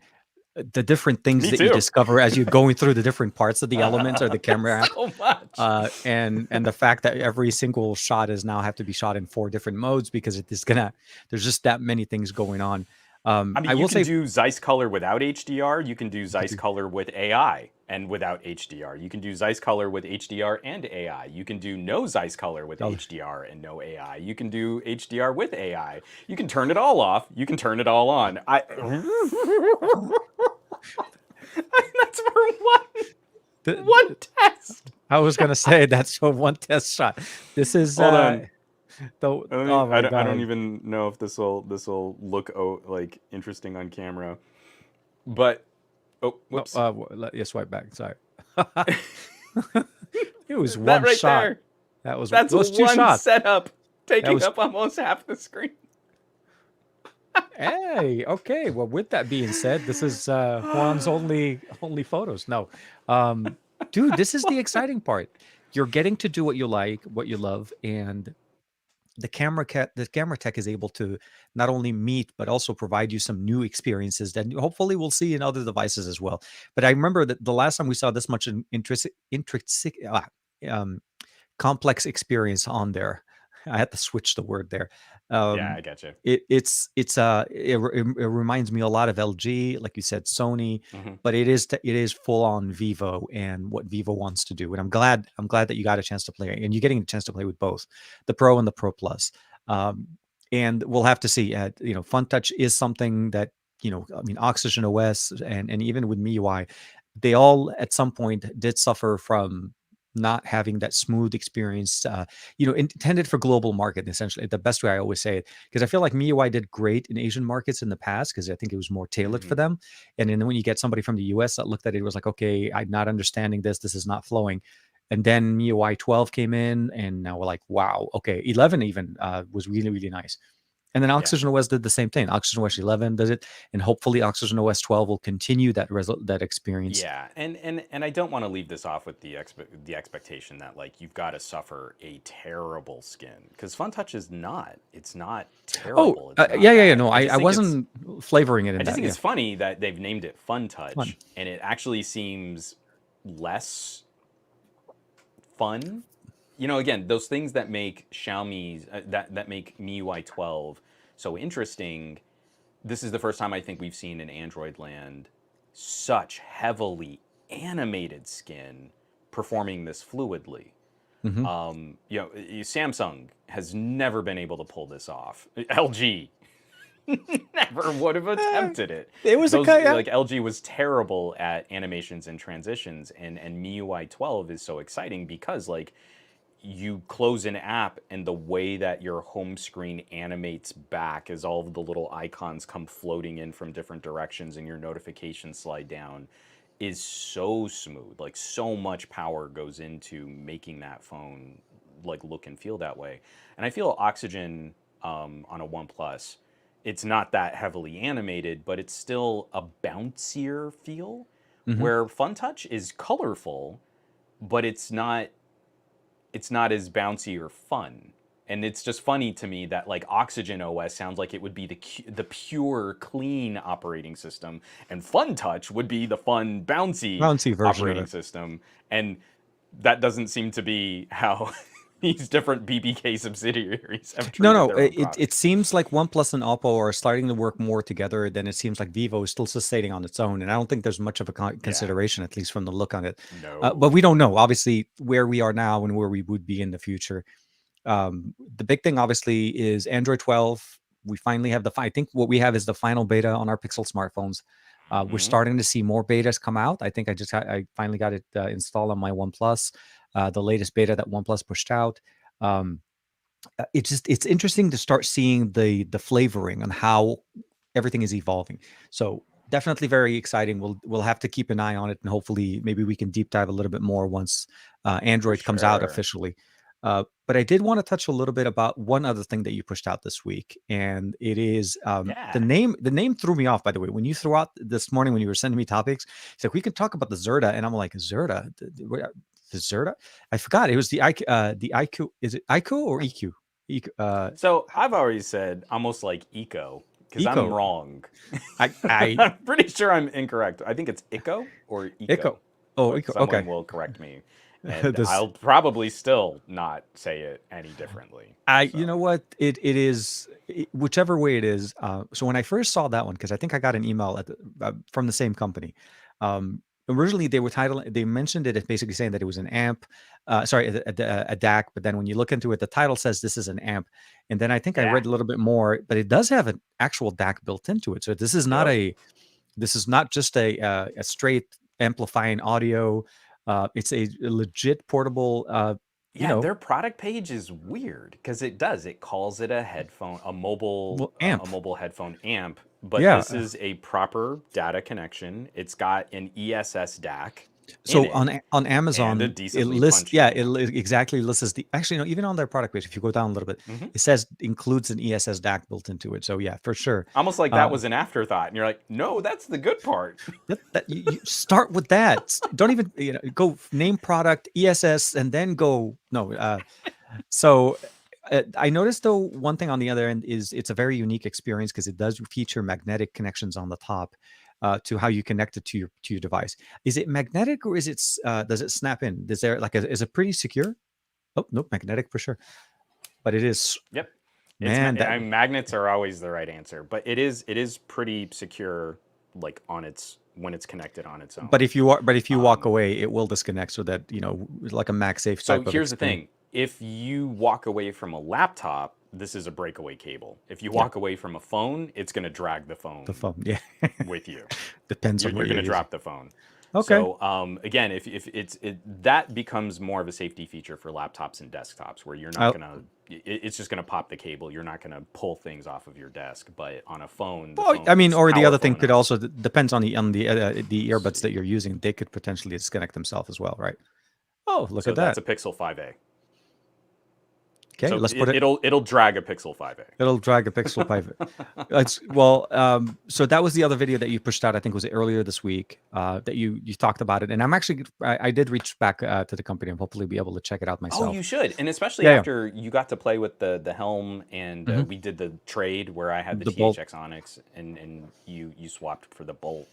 the different things Me that you too. discover as you're going through the different parts of the elements or the camera app. So much. And the fact that every single shot is now have to be shot in 4 different modes because it is gonna there's just that many things going on. I mean, I you will can say do Zeiss color without HDR. You can do you could Zeiss color with AI and without HDR. You can do Zeiss color with HDR and AI. You can do no Zeiss color with Oh, HDR and no AI. You can do HDR with AI. You can turn it all off. You can turn it all on. That's for one test. I was gonna say that's for one test shot. This is Hold on. oh I my don't god. even know if this will look like interesting on camera, but oh, No, whoops. let you swipe back. Sorry. It was That one right shot. there. That was That's those 2 one shots. setup That taking was up almost half the screen. Hey, okay. Well, with that being said, this is Juan's only photos. No. Um dude, this is the exciting part. You're getting to do what you like, what you love, and the camera tech is able to not only meet but also provide you some new experiences that hopefully we'll see in other devices as well. But I remember that the last time we saw this much intrinsic um complex experience on there. I had to switch the word there. Yeah, Um, I get you. it reminds me a lot of LG, like you said, Sony, Hmm. but it is full on Vivo and what Vivo wants to do. And I'm glad that you got a chance to play and you're getting a chance to play with both the Pro and the Pro Plus. Um, and we'll have to see. FunTouch is something that, I mean, Oxygen OS and even with MIUI, they all at some point did suffer from not having that smooth experience, intended for global market, essentially. The best way I always say it, because I feel like MIUI did great in Asian markets in the past, because I think it was more tailored for Hmm. them. And then when you get somebody from the US that looked at it, it was like, okay, I'm not understanding this. This is not flowing. And then MIUI 12 came in, and now we're like, wow, okay. 11 even was really, really nice. And then Yeah. Oxygen OS did the same thing. Oxygen OS 11 does it, and hopefully Oxygen OS 12 will continue that experience. Yeah, and I don't want to leave this off with the expectation that like you've got to suffer a terrible skin, because FunTouch is not. It's not Oh, terrible. It's not yeah. bad. No, I wasn't flavoring it I in just that. think Yeah, it's funny that they've named it fun. FunTouch, and it actually seems less fun. Again, those things that make Xiaomi's that make MIUI 12 so interesting. This is the first time I think we've seen in Android land such heavily animated skin performing this fluidly. Hmm. Samsung has never been able to pull this off. LG never would have attempted it. It was a Those kind. like LG was terrible at animations and transitions, and MIUI 12 is so exciting because like you close an app and the way that your home screen animates back as all of the little icons come floating in from different directions and your notifications slide down is so smooth. Like so much power goes into making that phone like look and feel that way. And I feel Oxygen on a OnePlus, it's not that heavily animated, but it's still a bouncier feel. Hmm. Where FunTouch is colorful, but it's not as bouncy or fun. And it's just funny to me that like Oxygen OS sounds like it would be the pure clean operating system, and FunTouch would be the fun bouncy Bouncy version of operating it. system, and that doesn't seem to be how these different BBK subsidiaries have No, treated no. their own It products. seems like OnePlus and Oppo are starting to work more together than it seems like Vivo is still sustaining on its own, and I don't think there's much of a Yeah, consideration, at least from the look on it. But no. we don't know, obviously, where we are now and where we would be in the future. The big thing, obviously, is Android 12. We finally have I think what we have is the final beta on our Pixel smartphones. We're Hmm. starting to see more betas come out. I think I finally got it installed on my OnePlus, the latest beta that OnePlus pushed out. Um, it's interesting to start seeing the flavoring on how everything is evolving. So definitely very exciting. We'll have to keep an eye on it, and hopefully maybe we can deep dive a little bit more once For Android comes out sure. officially. But I did want to touch a little bit about one other thing that you pushed out this week, and it is the Yeah. name. The name threw me off, by the way. When you threw out this morning when you were sending me topics, it's like we can talk about the Zerda, and I'm like, Zerda, the Zerda. I forgot it was the IQ. Is it IQ or EQ? EQ, So I've already said almost like eco because I'm Eco. wrong. I I'm pretty sure I'm incorrect. I think it's Ico or Eco. Eco, Oh, but Eco. someone Okay. will correct me, and This I'll probably still not say it any differently. you So know what it is, whichever way it is. So when I first saw that one, because I think I got an email from the same company. Originally they were they mentioned it as basically saying that it was an amp, sorry, a DAC. But then when you look into it, the title says this is an amp, and then I think I yeah, read a little bit more, but it does have an actual DAC built into it. So yep, this is not just a straight amplifying audio. It's a legit portable. yeah. Their product page is weird because it calls it a headphone, Well, amp. a mobile headphone amp, but Yeah. this is a proper data connection. It's got an ESS DAC in So it on and a Amazon, it decently lists, punched yeah, amp. exactly lists the actually no, even on their product page, if you go down a little bit, Mhm. it says includes an ESS DAC built into it. So yeah, for sure. Almost like that Uh, was an afterthought, and you're like, no, that's the good part. that you start with that. Don't even go name product ESS and then go no. So I noticed though one thing on the other end is it's a very unique experience because it does feature magnetic connections on the top to how you connect it to your device. Is it magnetic or does it snap in? Is there is it pretty secure? Oh nope, magnetic for sure. But it is, Yep, man. That magnets are always the right answer, but it is pretty secure, like on its when it's connected on its own. but if you walk Um, away, it will disconnect so that like a MagSafe so type of here's the experience. thing: if you walk away from a laptop, this is a breakaway cable. If you Yeah, walk away from a phone, it's going to drag the the phone phone. Yeah, with you. depends on You're what going you're to using. drop the phone. Okay. So again, if that becomes more of a safety feature for laptops and desktops, where you're not I, gonna, it's just gonna pop the cable. You're not gonna pull things off of your desk. But on a phone, the well, I mean, phone's or the other powerful thing could enough. also depends on the Let's earbuds that see. you're using. They could potentially disconnect themselves as well, right? Oh, look So at that's that. a Pixel 5a. Okay, So let's put it. it'll drag a Pixel 5a. It'll drag a Pixel 5. It's well. So that was the other video that you pushed out. I think was earlier this week. That you talked about it, and I'm actually I did reach back to the company and hopefully be able to check it out Oh, myself. you should, and especially Yeah, yeah. after you got to play with the helm, and Hmm. we did the trade where I had the The bolt. THX Onyx, and you swapped for the Bolt.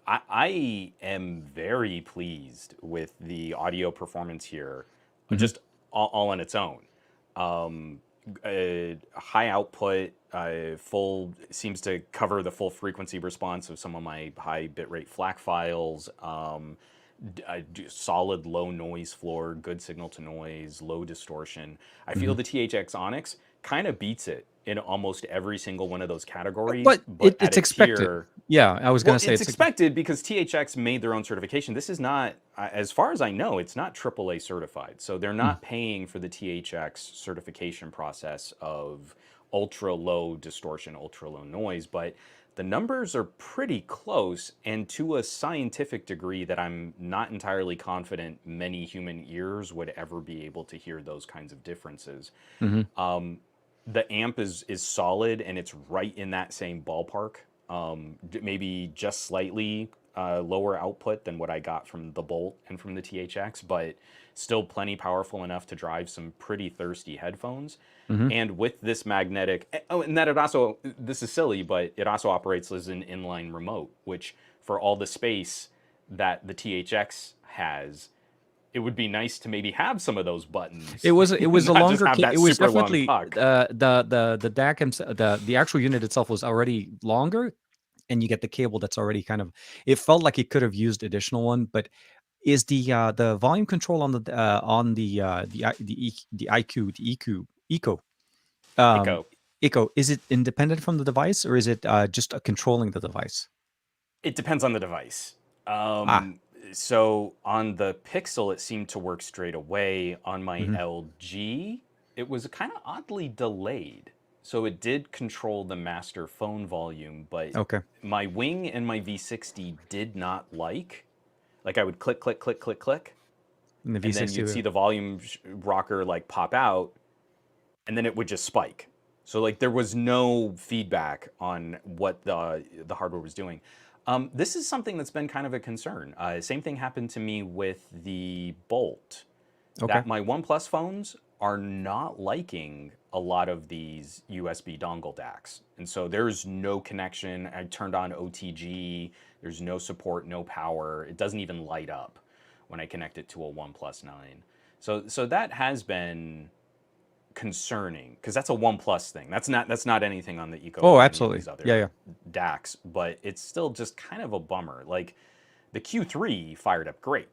I am very pleased with the audio performance here, Hmm. just all on its own. High output, full seems to cover the full frequency response of some of my high bitrate FLAC files. Solid low noise floor, good signal to noise, low distortion. I feel Hmm. the THX Onyx kind of beats it in almost every single one of those categories, But but at it's a expected. tier. Yeah, I was Well, gonna say it's expected because THX made their own certification. This is not, as far as I know, it's not AAA certified. So they're Mm. not paying for the THX certification process of ultra low distortion, ultra low noise, but the numbers are pretty close, and to a scientific degree that I'm not entirely confident many human ears would ever be able to hear those kinds of differences. Hmm. The amp is solid, and it's right in that same ballpark. Maybe just slightly lower output than what I got from the Bolt and from the THX, but still plenty powerful enough to drive some pretty thirsty headphones. Hmm. And with this magnetic, oh, and that it also, this is silly, but it also operates as an inline remote, which for all the space that the THX has, it would be nice to maybe have some of those buttons, It was a not just longer. have It that was super long definitely puck. the DAC the actual unit itself was already longer, and you get the cable that's already kind of. It felt like it could have used additional one, but is the volume control on the IQ the EQ Eco um Ikko, Eco, is it independent from the device or is it just controlling the device? it depends on the device. Ah. So on the Pixel, it seemed to work straight away. On my Hmm. LG, it was kind of oddly delayed. So it did control the master phone volume, but Okay. my Wing and my V60 did not like. Like I would click, click, click, click, click, In the and then you'd V60. see the volume rocker like pop out, and then it would just spike. So like there was no feedback on what the hardware was doing. This is something that's been kind of a concern. Same thing happened to me with the Bolt. Okay. That my OnePlus phones are not liking a lot of these USB dongle DACs, and so there's no connection. I turned on OTG. There's no support, no power. It doesn't even light up when I connect it to a OnePlus 9. So that has been concerning because that's a OnePlus thing. That's not anything on the Eco Oh, or any of absolutely. these Yeah, other yeah. DACs, but it's still just kind of a bummer. Like the Q3 fired up great,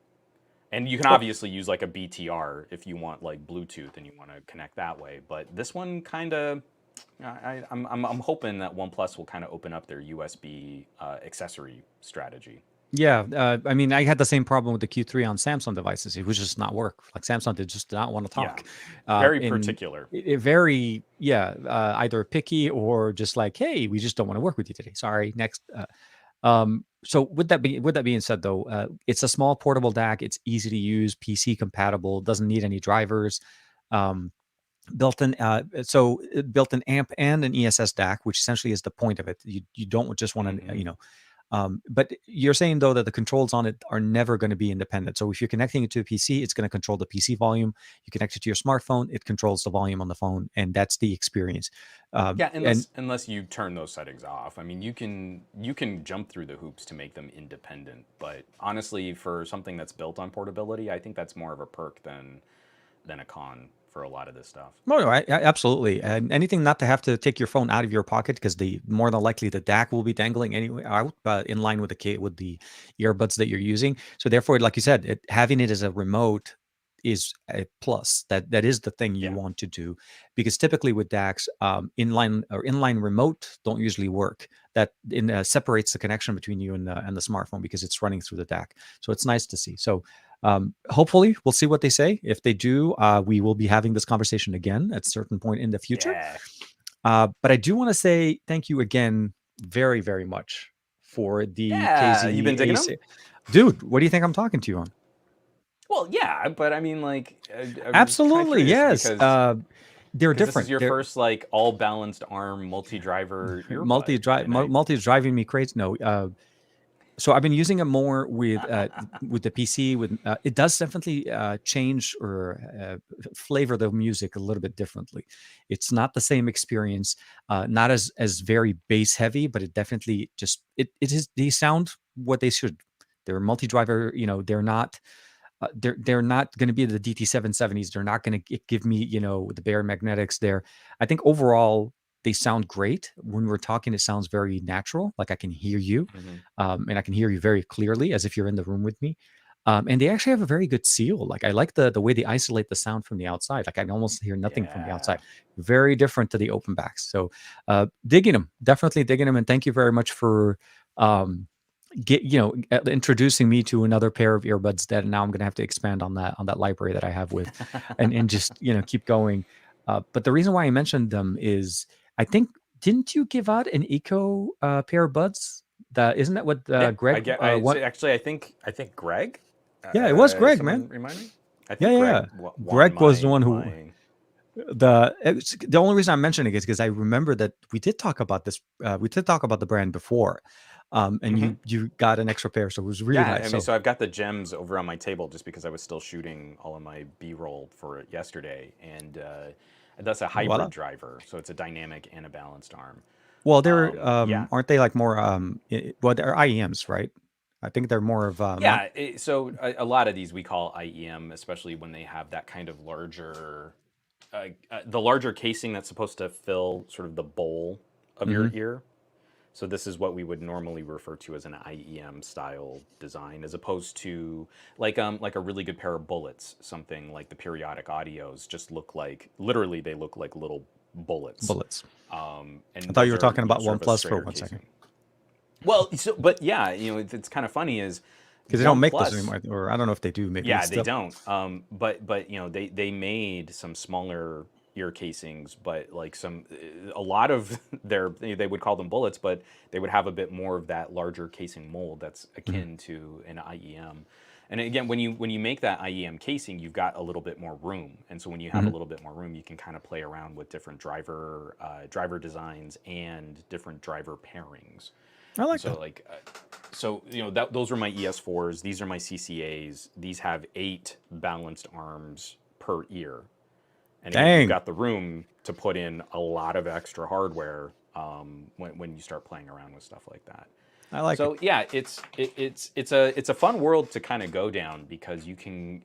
and you can Well, obviously use like a BTR if you want like Bluetooth and you want to connect that way. But this one kind of, I'm hoping that OnePlus will kind of open up their USB accessory strategy. yeah, I mean, I had the same problem with the Q3 on Samsung devices. It was just not work. Like Samsung did just not want to Yeah, talk. very And particular. very, yeah, either picky or just like, hey, we just don't want to work with you today. Sorry, next. So with that being said, though, it's a small portable DAC. It's easy to use, PC compatible, doesn't need any drivers. Um, built an amp and an ESS DAC, which essentially is the point of it. You don't just want to, Hmm. but you're saying though that the controls on it are never going to be independent. So if you're connecting it to a PC, it's going to control the PC volume. You connect it to your smartphone, it controls the volume on the phone, and that's the experience. Yeah, And unless you turn those settings off. I mean, you can jump through the hoops to make them independent, but honestly, for something that's built on portability, I think that's more of a perk than a con for a lot of this stuff. no, no, absolutely. And anything not to have to take your phone out of your pocket because the more than likely the DAC will be dangling anyway out in line with with the earbuds that you're using. So therefore, like you said, having it as a remote is a plus. That is the thing you Yeah. want to do, because typically with DACs, inline remote don't usually work. That separates the connection between you and the smartphone because it's running through the DAC. So it's nice to see. So hopefully we'll see what they say. If they do, we will be having this conversation again at a certain point in the future. Yeah. But I do want to say thank you again very, very much for the Yeah. You been digging KZ them? Dude, what do you think I'm talking to you on? Well, yeah, but I mean, like, I'm kind of Absolutely, curious yes. because They're this is different. your They're first like all balanced arm multi-driver earbud, and I multi is driving me crazy. No, so I've been using it more with the PC. With it does definitely change or flavor the music a little bit differently. It's not the same experience, not as very bass heavy, but it definitely just it is. They sound what they should. They're multi-driver. They're not. They're not going to be the DT770s. They're not going to give me the bare magnetics there. I think overall they sound great. When we're talking, it sounds very natural. Like I can hear you, and I can hear you very clearly as if you're in the room with me. And they actually have a very good seal. Like I like the way they isolate the sound from the outside. Like I can almost hear nothing from the outside. Very different to the open backs. So digging them, definitely digging them. And thank you very much for introducing me to another pair of earbuds that now I'm going to have to expand on that library that I have with, and just keep going. But the reason why I mentioned them is I think, didn't you give out an Ikko pair of buds? Isn't that what yeah, Greg? Actually, I think Greg. Yeah, it was Greg, man. Remind me. I Yeah, think yeah. Greg was the one who. The only reason I'm mentioning it is because I remember that we did talk about this. We did talk about the brand before, and you got an extra pair, so it was really nice. I mean, so I've got the gems over on my table just because I was still shooting all of my B-roll for it yesterday, and that's a hybrid driver, so it's a dynamic and a balanced arm. Well, they're aren't they like more well, they're IEMs, right? I think they're more of so a lot of these we call IEM, especially when they have that kind of larger the larger casing that's supposed to fill sort of the bowl of your ear. So this is what we would normally refer to as an IEM style design, as opposed to like a really good pair of bullets. Something like the periodic audios just look like, literally they look like little bullets. And I thought you were talking about OnePlus for 1 second. Well, but yeah, it's kind of funny is because they don't make those anymore, or I don't know if they do. Maybe they don't. But they made some smaller ear casings, but like a lot of they would call them bullets, but they would have a bit more of that larger casing mold that's akin to an IEM. And again, when you make that IEM casing, you've got a little bit more room, and so when you have a little bit more room, you can kind of play around with different driver designs and different driver pairings. I like that. Those are my ES4s. These are my CCAs. These have 8 balanced arms per ear. And you've got the room to put in a lot of extra hardware when you start playing around with stuff like that. I like it. So yeah, it's a fun world to kind of go down, because you can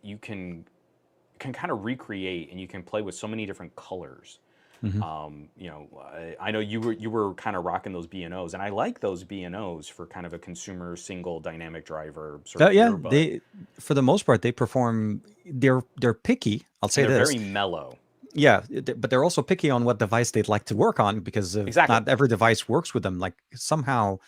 kind of recreate, and you can play with so many different colors. I know you were kind of rocking those B&Os, and I like those B&Os for kind of a consumer single dynamic driver sort of earbud. They, for the most part, they perform. They're picky. I'll say they're this. Very mellow. Yeah, but they're also picky on what device they'd like to work on, because not every device works with them. Like somehow,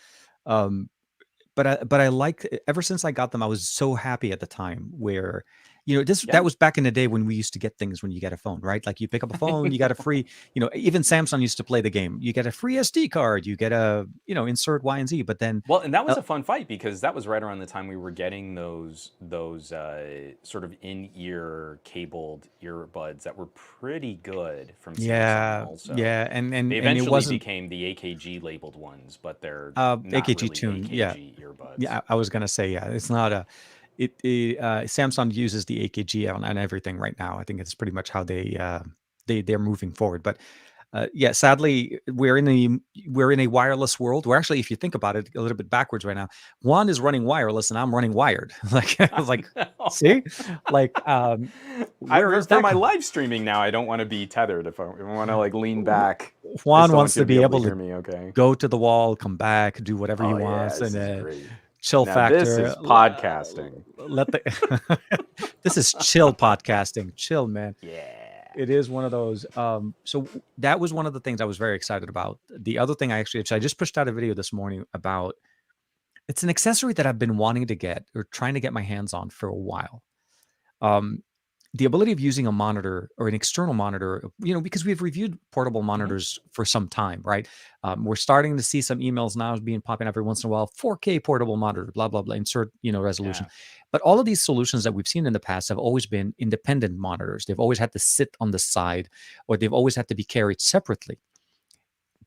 but I like, ever since I got them, I was so happy at the time where, that was back in the day when we used to get things when you get a phone, right? Like you pick up a phone, you got a free, even Samsung used to play the game. You get a free SD card, you get a, insert Y and Z, but then. Well, and that was a fun fight, because that was right around the time we were getting those sort of in-ear cabled earbuds that were pretty good from Samsung also. Yeah, and they eventually became the AKG labeled ones, but they're not AKG really tune, AKG earbuds. Yeah, I was gonna say, it's not a. Samsung uses the AKG on everything right now. I think it's pretty much how they're moving forward. But sadly, we're in a wireless world. We're actually, if you think about it, a little bit backwards right now. Juan is running wireless, and I'm running wired. Like I was like, see, like for my live streaming now, I don't want to be tethered. If I want to like lean back, Juan wants to be able to hear me. Okay, go to the wall, come back, do whatever he wants, and. chill Now this factor. is podcasting. Let the this is chill podcasting. Chill, man. Yeah. It is one of those. So that was one of the things I was very excited about. The other thing I just pushed out a video this morning about. It's an accessory that I've been wanting to get or trying to get my hands on for a while. Um, the ability of using a monitor or an external monitor, because we've reviewed portable monitors for some time, right? We're starting to see some emails now being popping up every once in a while. 4K portable monitor, blah blah blah, insert resolution. Yeah. But all of these solutions that we've seen in the past have always been independent monitors. They've always had to sit on the side, or they've always had to be carried separately.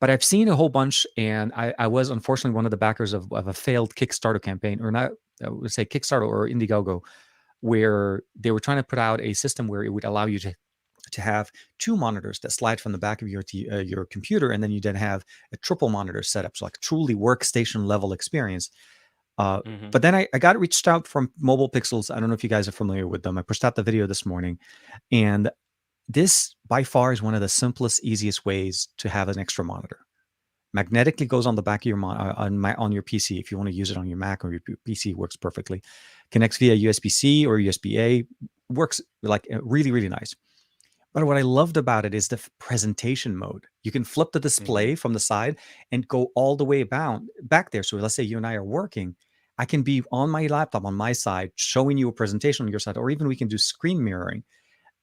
But I've seen a whole bunch, and I was unfortunately one of the backers of a failed Kickstarter campaign, or not, I would say Kickstarter or Indiegogo, where they were trying to put out a system where it would allow you to have two monitors that slide from the back of your computer, and then you then have a triple monitor setup, so like a truly workstation level experience. But then I got reached out from Mobile Pixels. I don't know if you guys are familiar with them. I pushed out the video this morning, and this by far is one of the simplest, easiest ways to have an extra monitor. Magnetically goes on the back of your on your PC. If you want to use it on your Mac or your PC, works perfectly. Connects via USB-C or USB-A. Works like really, really nice. But what I loved about it is the presentation mode. You can flip the display from the side and go all the way back there. So let's say you and I are working. I can be on my laptop on my side, showing you a presentation on your side, or even we can do screen mirroring.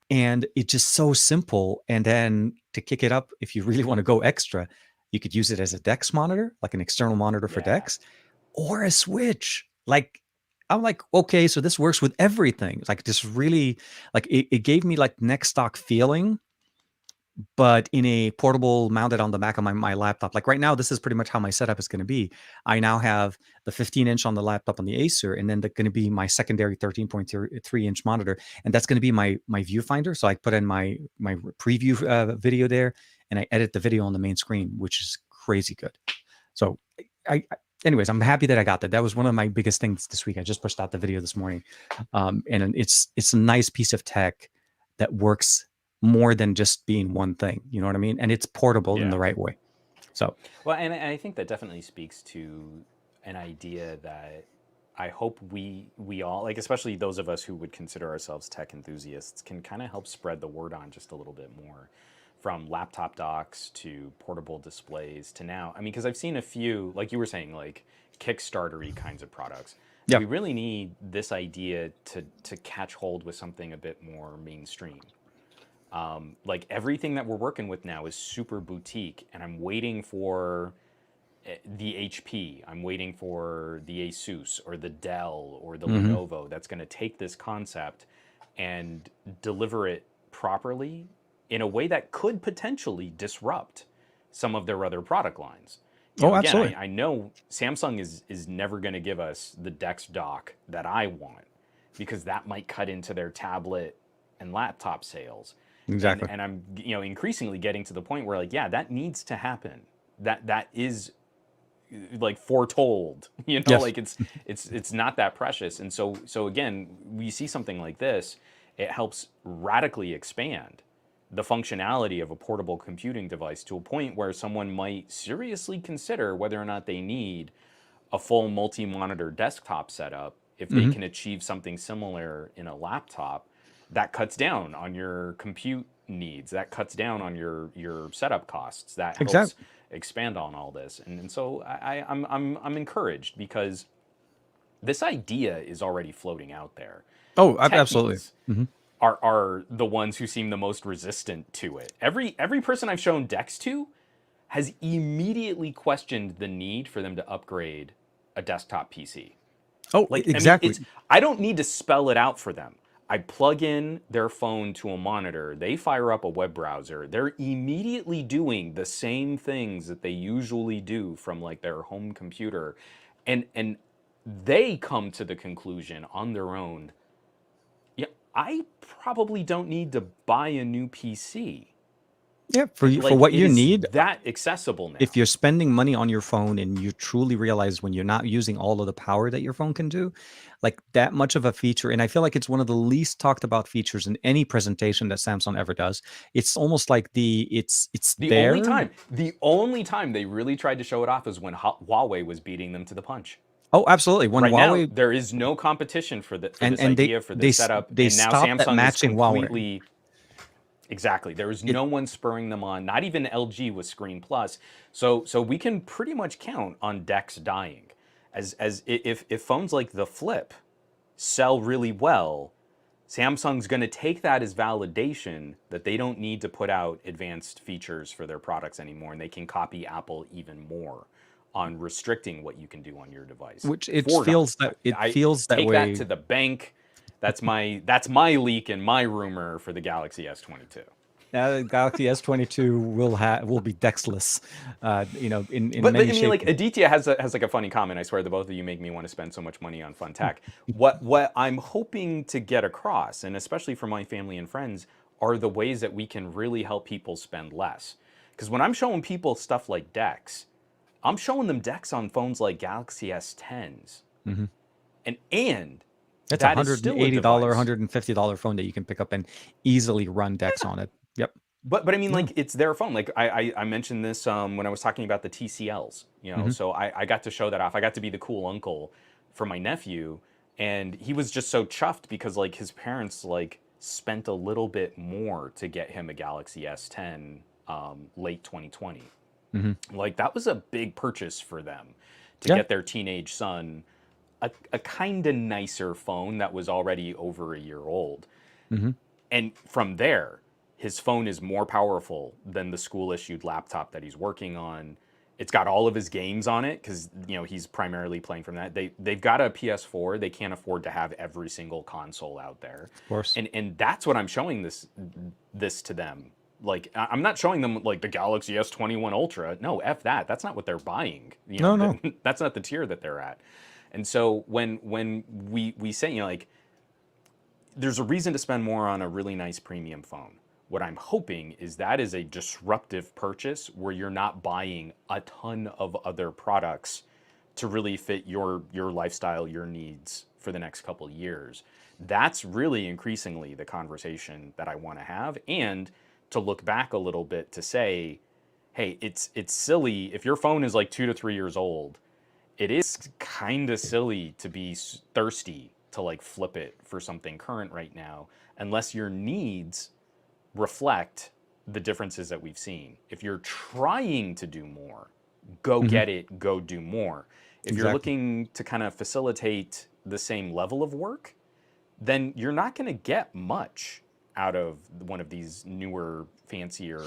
And it's just so simple. And then to kick it up, if you really want to go extra, you could use it as a DeX monitor, like an external monitor for DeX, or a switch. Like, I'm like, okay, so this works with everything. It's like this really, like it gave me like neck stock feeling, but in a portable mounted on the back of my laptop. Like right now, this is pretty much how my setup is going to be. I now have the 15-inch on the laptop on the Acer, and then they're going to be my secondary 13.3-inch monitor, and that's going to be my viewfinder. So I put in my preview video there, and I edit the video on the main screen, which is crazy good. So anyways, I'm happy that I got that. That was one of my biggest things this week. I just pushed out the video this morning, and it's a nice piece of tech that works more than just being one thing. You know what I mean? And it's portable in the right way. So, well, and I think that definitely speaks to an idea that I hope we all, like, especially those of us who would consider ourselves tech enthusiasts, can kind of help spread the word on just a little bit more. From laptop docks to portable displays to now, I mean, because I've seen a few, like you were saying, like Kickstarter-y kinds of products. Yeah. We really need this idea to catch hold with something a bit more mainstream. Like everything that we're working with now is super boutique, and I'm waiting for the HP, I'm waiting for the Asus or the Dell or the Lenovo that's going to take this concept and deliver it properly in a way that could potentially disrupt some of their other product lines. Absolutely. I know Samsung is never going to give us the DeX dock that I want, because that might cut into their tablet and laptop sales. Exactly. And I'm increasingly getting to the point where, like, yeah, that needs to happen. That is like foretold. Yes. Like it's not that precious. And so again, we see something like this, it helps radically expand the functionality of a portable computing device to a point where someone might seriously consider whether or not they need a full multi-monitor desktop setup if they can achieve something similar in a laptop. That cuts down on your compute needs. That cuts down on your setup costs. That helps expand on all this. And so I'm encouraged, because this idea is already floating out there. Oh, absolutely. Are the ones who seem the most resistant to it. Every person I've shown DeX to has immediately questioned the need for them to upgrade a desktop PC. Oh, like, exactly. I mean, I don't need to spell it out for them. I plug in their phone to a monitor, they fire up a web browser, they're immediately doing the same things that they usually do from like their home computer. And they come to the conclusion on their own, yeah, I probably don't need to buy a new PC. Yeah, for what you need, that accessible now. If you're spending money on your phone and you truly realize when you're not using all of the power that your phone can do, like that much of a feature, and I feel like it's one of the least talked about features in any presentation that Samsung ever does. It's almost like it's the only time they really tried to show it off is when Huawei was beating them to the punch. Oh, absolutely. When Right now, Huawei there is no competition for and this idea, for this setup, they and now stopped at Samsung is matching Huawei. completely. Exactly. There was It no one spurring them on. Not even LG with Screen Plus. So we can pretty much count on DeX dying, as if phones like the Flip sell really well, Samsung's going to take that as validation that they don't need to put out advanced features for their products anymore, and they can copy Apple even more on restricting what you can do on your device. which it Foregone. feels that I that take that way. to the bank. That's my leak and my rumor for the Galaxy S22. Now the Galaxy S22 will be Dexless, in But many I mean, shapes. like Aditya has like a funny comment. I swear, the both of you make me want to spend so much money on fun tech. What I'm hoping to get across, and especially for my family and friends, are the ways that we can really help people spend less. Because when I'm showing people stuff like DeX, I'm showing them DeX on phones like Galaxy S10s, Hmm. and It's a that is still a $180, device. $150 phone that you can pick up and easily run Dex on it. Yep. But I mean, Yeah. like, it's their phone. Like I mentioned this when I was talking about the TCLs. Hmm. So I got to show that off. I got to be the cool uncle for my nephew, and he was just so chuffed because like his parents like spent a little bit more to get him a Galaxy S10 late 2020. Hmm. Like that was a big purchase for them to Yeah. get their teenage son a kind of nicer phone that was already over a year old. Hmm. And from there, his phone is more powerful than the school issued laptop that he's working on. It's got all of his games on it because he's primarily playing from that. They've got a PS4. They can't afford to have every single console out there, Of course. and that's what I'm showing this to them. Like I'm not showing them like the Galaxy S21 Ultra. No, f that. That's not what they're buying. No, no. That's not the tier that they're at. And so when we say like there's a reason to spend more on a really nice premium phone. What I'm hoping is that is a disruptive purchase where you're not buying a ton of other products to really fit your lifestyle, your needs for the next couple of years. That's really increasingly the conversation that I want to have, and to look back a little bit to say, hey, it's silly if your phone is like 2 to 3 years old. It is kind of silly to be thirsty to like flip it for something current right now, unless your needs reflect the differences that we've seen. If you're trying to do more, go Hmm. get it, go do more. If you're Exactly. looking to kind of facilitate the same level of work, then you're not going to get much out of one of these newer, fancier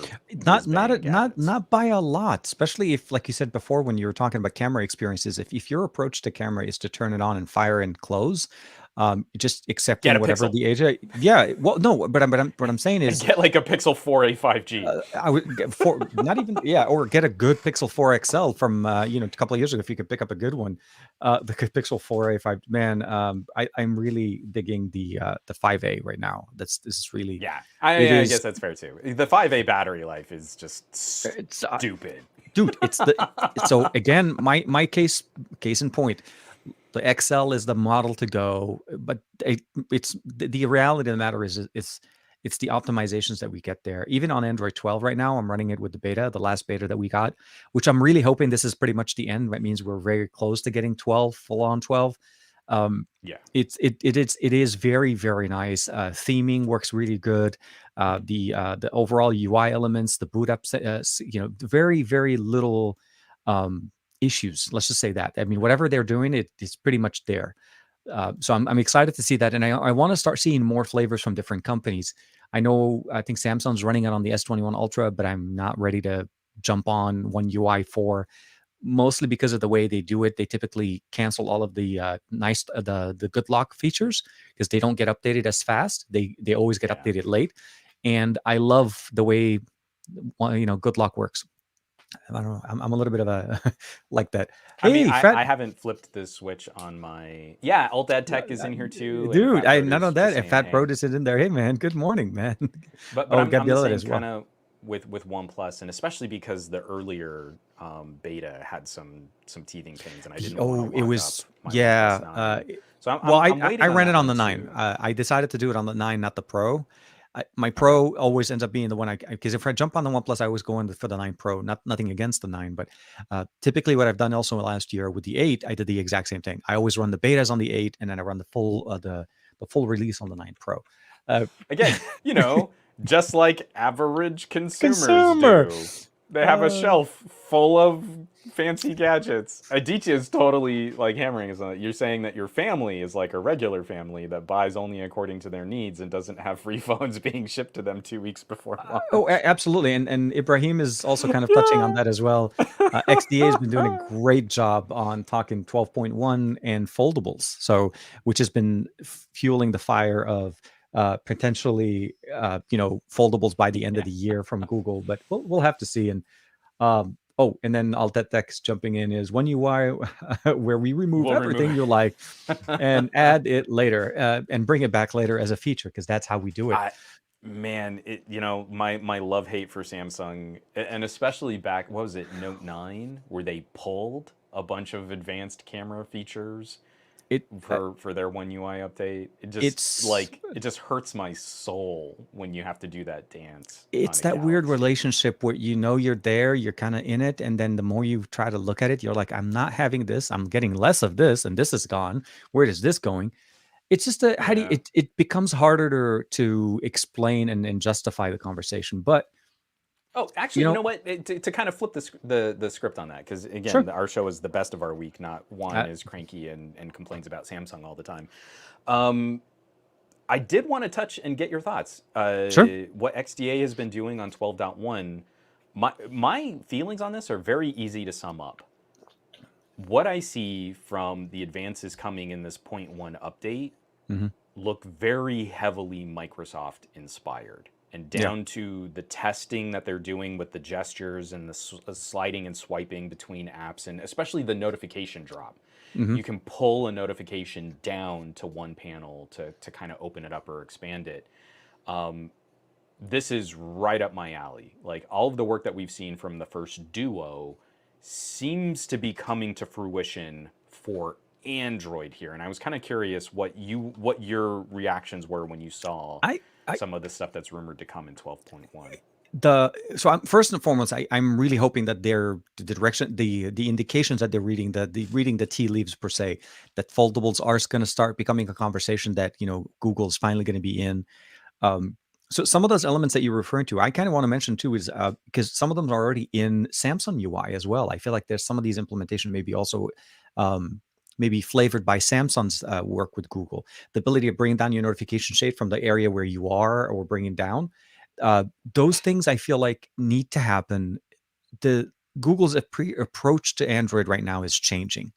Not whiz not bang a, not gadgets. not by a lot, especially if, like you said before, when you were talking about camera experiences, if your approach to camera is to turn it on and fire and close, just Get accepting a whatever Pixel. the age. Yeah, well, no, but what I'm saying is, Get like a Pixel 4a 5G. I would get for not even, yeah, or get a good Pixel 4 XL from a couple of years ago if you could pick up a good one. The Pixel 4a 5, man, I'm really digging the 5a right now. This is really, Yeah, it I is. guess that's fair too. The 5A battery life is just It's stupid. dude, so again, my case in point, the XL is the model to go, but it's the reality of the matter is it's the optimizations that we get there. Even on Android 12 right now, I'm running it with the beta, the last beta that we got, which I'm really hoping this is pretty much the end. That means we're very close to getting 12, full on 12. Um, Yeah. it is very, very nice. Theming works really good. The overall UI elements, the boot up, very, very little issues. Let's just say that. I mean, whatever they're doing, it's pretty much there. So I'm excited to see that, and I want to start seeing more flavors from different companies. I think Samsung's running it on the S21 Ultra, but I'm not ready to jump on One UI 4, mostly because of the way they do it. They typically cancel all of the the good lock features because they don't get updated as fast. They always get Yeah. updated late, and I love the way good lock works. I don't know. I'm a little bit of a like that. I mean, Hey, Fat I haven't flipped this switch on my. Yeah, Alt Ed Tech is in here too, and dude, Fat I none Produce of that. just And saying Fat hey. Produce is in there. Hey, man. Good morning, man. But Oh, I'm the Gabriella same as kind well. of with OnePlus, and especially because the earlier beta had some teething pains, and I didn't want to Oh, it lock up was, my yeah. OnePlus 9. So Well, I'm I waiting on ran that it on one the 9. too. I decided to do it on the 9, not the Pro. My Pro always ends up being the one because if I jump on the OnePlus, I always go in for the 9 Pro. Nothing against the 9, but typically what I've done also last year with the 8, I did the exact same thing. I always run the betas on the 8, and then I run the full release on the 9 Pro. Again, just like average consumers Consumer. do. They have a shelf full of fancy gadgets. Aditya is totally like hammering us on it. You're saying that your family is like a regular family that buys only according to their needs and doesn't have free phones being shipped to them 2 weeks before launch. Absolutely. And Ibrahim is also kind of touching on that as well. XDA has been doing a great job on talking 12.1 and foldables. So, which has been fueling the fire of potentially, foldables by the end of the year from Google, but we'll have to see. And and then Altetex jumping in is One UI where we remove everything you like and add it later and bring it back later as a feature, because that's how we do it. Man, my love hate for Samsung, and especially back, what was it, Note 9, where they pulled a bunch of advanced camera features for their One UI update. It just hurts my soul when you have to do that dance. It's that weird relationship where you're there, you're kind of in it, and then the more you try to look at it, you're like, I'm not having this, I'm getting less of this, and this is gone. Where is this going? It's just how do you, it becomes harder to explain and justify the conversation. But actually, you know what? To kind of flip the script on that, because again, our show is the best of our week, not Juan is cranky and complains about Samsung all the time. I did want to touch and get your thoughts. What XDA has been doing on 12.1, my feelings on this are very easy to sum up. What I see from the advances coming in this 0.1 update look very heavily Microsoft inspired. And down to the testing that they're doing with the gestures and the sliding and swiping between apps, and especially the notification drop. You can pull a notification down to one panel to kind of open it up or expand it. This is right up my alley. Like, all of the work that we've seen from the first Duo seems to be coming to fruition for Android here. And I was kind of curious what your reactions were when you saw some of the stuff that's rumored to come in 12.1. So first and foremost, I'm really hoping that the direction, the indications that they're reading, reading the tea leaves per se, that foldables are going to start becoming a conversation that Google's finally going to be in. So some of those elements that you're referring to, I kind of want to mention too, is because some of them are already in Samsung UI as well. I feel like there's some of these implementation maybe also maybe flavored by Samsung's work with Google. The ability to bring down your notification shade from the area where you are, or bring it down. Those things I feel like need to happen. Google's approach to Android right now is changing,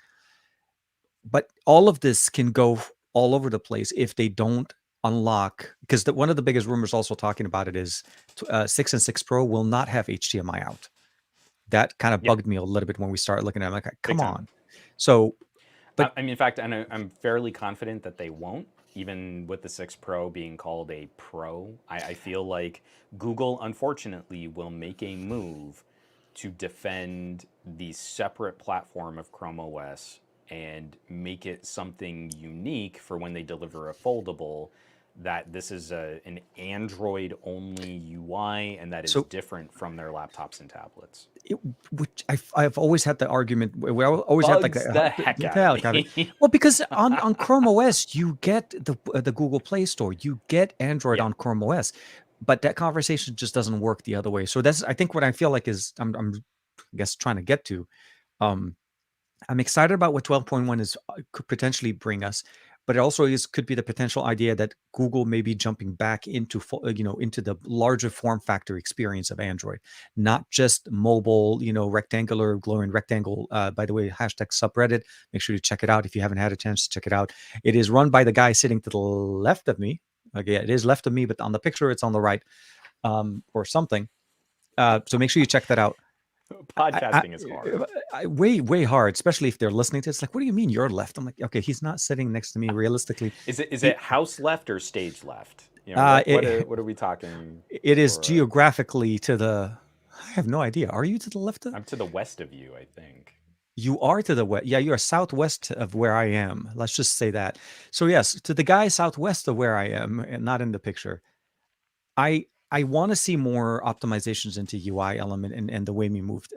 but all of this can go all over the place if they don't unlock, because one of the biggest rumors also talking about it is 6 and 6 Pro will not have HDMI out. That kind of bugged me a little bit when we started looking at it. I'm like, come on. So, but I mean, in fact, I'm fairly confident that they won't. Even with the 6 Pro being called a Pro, I feel like Google, unfortunately, will make a move to defend the separate platform of Chrome OS and make it something unique for when they deliver a foldable, that this is an Android-only UI and that is different from their laptops and tablets. Which I've always had the argument. We always had like the heck out of me. Well, because on Chrome OS you get the Google Play Store, you get Android on Chrome OS, but that conversation just doesn't work the other way. So that's, I think, what I feel like is I'm I guess trying to get to. I'm excited about what 12.1 is could potentially bring us, but it also could be the potential idea that Google may be jumping back into into the larger form factor experience of Android, not just mobile, rectangular glowing rectangle. By the way, #subreddit. Make sure you check it out if you haven't had a chance to check it out. It is run by the guy sitting to the left of me. Okay, it is left of me, but on the picture it's on the right, or something. So make sure you check that out. Podcasting is hard. Way hard, especially if they're listening to it. It's like, what do you mean you're left? I'm like, okay, he's not sitting next to me realistically. Is it house left or stage left? What are we talking? It is geographically to the, I have no idea. Are you to the left? I'm to the west of you, I think. You are to the west. Yeah, you are southwest of where I am. Let's just say that. So yes, to the guy southwest of where I am, and not in the picture. I want to see more optimizations into UI element and the way we moved.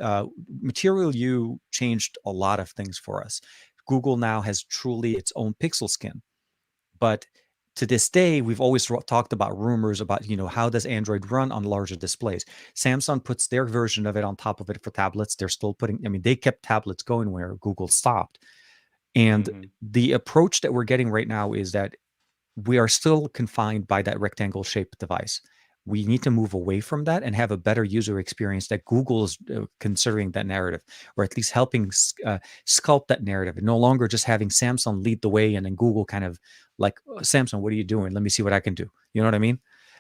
Material U changed a lot of things for us. Google now has truly its own pixel skin, but to this day, we've always talked about rumors about, how does Android run on larger displays? Samsung puts their version of it on top of it for tablets. They're still putting, I mean, they kept tablets going where Google stopped. And the approach that we're getting right now is that we are still confined by that rectangle shaped device. We need to move away from that and have a better user experience that Google is considering that narrative, or at least helping sculpt that narrative, and no longer just having Samsung lead the way and then Google kind of like, Samsung, what are you doing? Let me see what I can do. You know what I mean?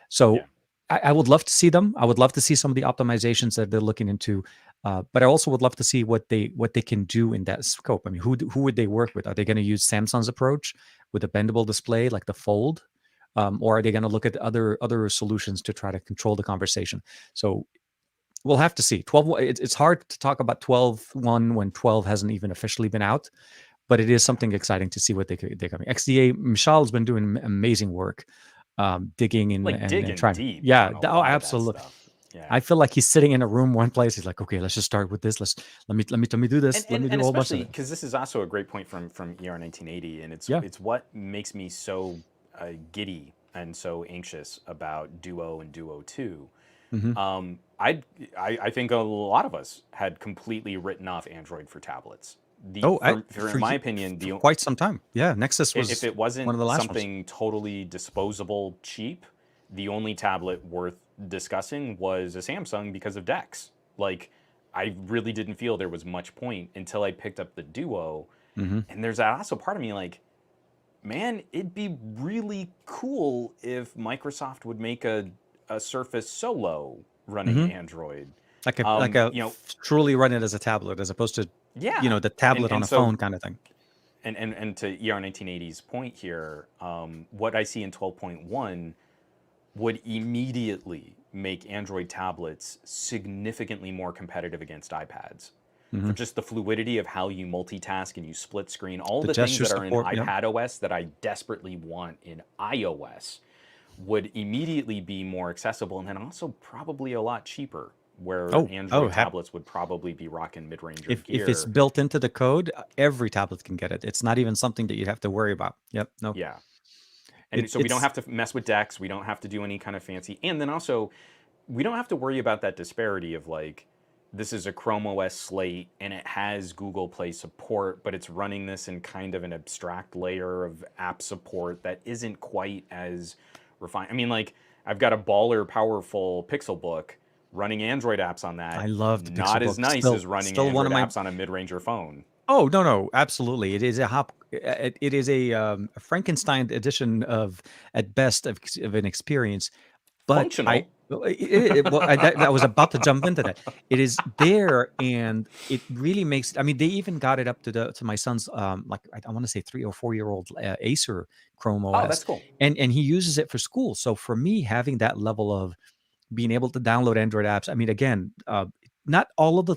So Yeah. I would love to see them. I would love to see some of the optimizations that they're looking into. But I also would love to see what they can do in that scope. I mean, who would they work with? Are they going to use Samsung's approach with a bendable display like the Fold, or are they going to look at other solutions to try to control the conversation? So we'll have to see. 12. It's hard to talk about 12.1 when 12 hasn't even officially been out, but it is something exciting to see what they're coming. XDA Michelle's been doing amazing work, digging in Like and digging trying. deep Yeah, on a lot of that absolutely. stuff. Yeah. I feel like he's sitting in a room, one place. He's like, okay, let's just start with this. Let me do this. Let me do And a whole bunch of especially it. because this is also a great point from ER 1980, and Yeah. it's what makes me so giddy and so anxious about Duo and Duo 2. Mm-hmm. I think a lot of us had completely written off Android for tablets. Oh, In my opinion, for quite some time. Yeah, Nexus if was it one wasn't of the last ones. something totally disposable cheap, the only tablet worth discussing was a Samsung because of DeX. Like, I really didn't feel there was much point until I picked up the Duo. Mm-hmm. And there's also part of me like, man, it'd be really cool if Microsoft would make a Surface Solo running Mm-hmm. Android. Like a truly run it as a tablet as opposed to Yeah. the tablet on And a so phone kind of thing. and to ER 1980's point here, what I see in 12.1 would immediately make Android tablets significantly more competitive against iPads. Mm-hmm. For just the fluidity of how you multitask and you split screen, all the things gesture that are in support. Yep. iPad OS that I desperately want in iOS would immediately be more accessible and then also probably a lot cheaper. Where Android tablets would probably be rocking mid-ranger gear. If it's built into the code, every tablet can get it. It's not even something that you'd have to worry about. Yep. No. Yeah. And so we don't have to mess with DeX. We don't have to do any kind of fancy. And then also, we don't have to worry about that disparity of like, this is a Chrome OS slate and it has Google Play support, but it's running this in kind of an abstract layer of app support that isn't quite as refined. I mean, like, I've got a baller, powerful Pixelbook running Android apps on that. I love the Not Pixelbook. as nice as running Android apps on a mid-ranger phone. Oh no, absolutely! It is it is a Frankenstein edition of, at best, of an experience. But functional. I was about to jump into that. It is there, and it really makes. I mean, they even got it up to my son's like I want to say 3 or 4 year old Acer Chrome OS. Oh, that's cool. And he uses it for school. So for me, having that level of being able to download Android apps. I mean, again, not all of the,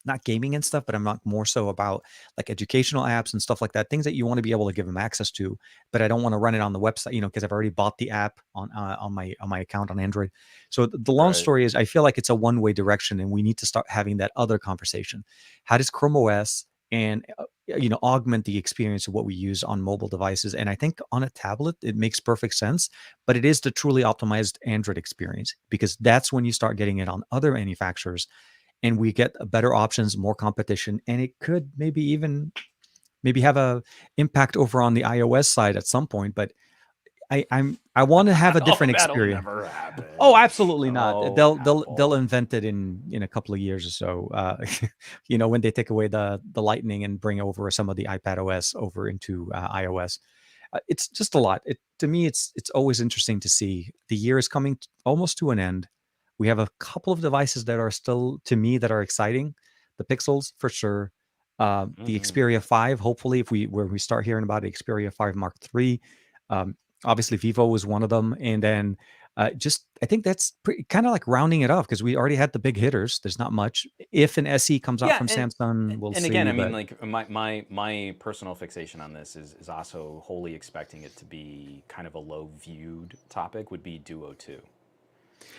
not gaming and stuff, but I'm not more so about like educational apps and stuff like that, things that you want to be able to give them access to, but I don't want to run it on the website, because I've already bought the app on my account on Android. So the long story is, I feel like it's a one-way direction, and we need to start having that other conversation. How does Chrome OS and augment the experience of what we use on mobile devices? And I think on a tablet it makes perfect sense, but it is the truly optimized Android experience, because that's when you start getting it on other manufacturers and we get better options, more competition, and it could maybe have a impact over on the iOS side at some point. But I want to have a different experience. That'll never happen. Oh, absolutely not. Oh, they'll invent it in a couple of years or so. When they take away the Lightning and bring over some of the iPad OS over into iOS. It's just a lot. To me, it's always interesting to see. The year is coming almost to an end. We have a couple of devices that are still, to me, that are exciting. The Pixels, for sure. The Xperia 5, hopefully, where we start hearing about it, Xperia 5 Mark III. Obviously, Vivo was one of them. And then I think that's kind of like rounding it off, because we already had the big hitters. There's not much. If an SE comes out from Samsung, we'll see. And again, I mean, like my personal fixation on this is also wholly expecting it to be kind of a low viewed topic would be Duo 2.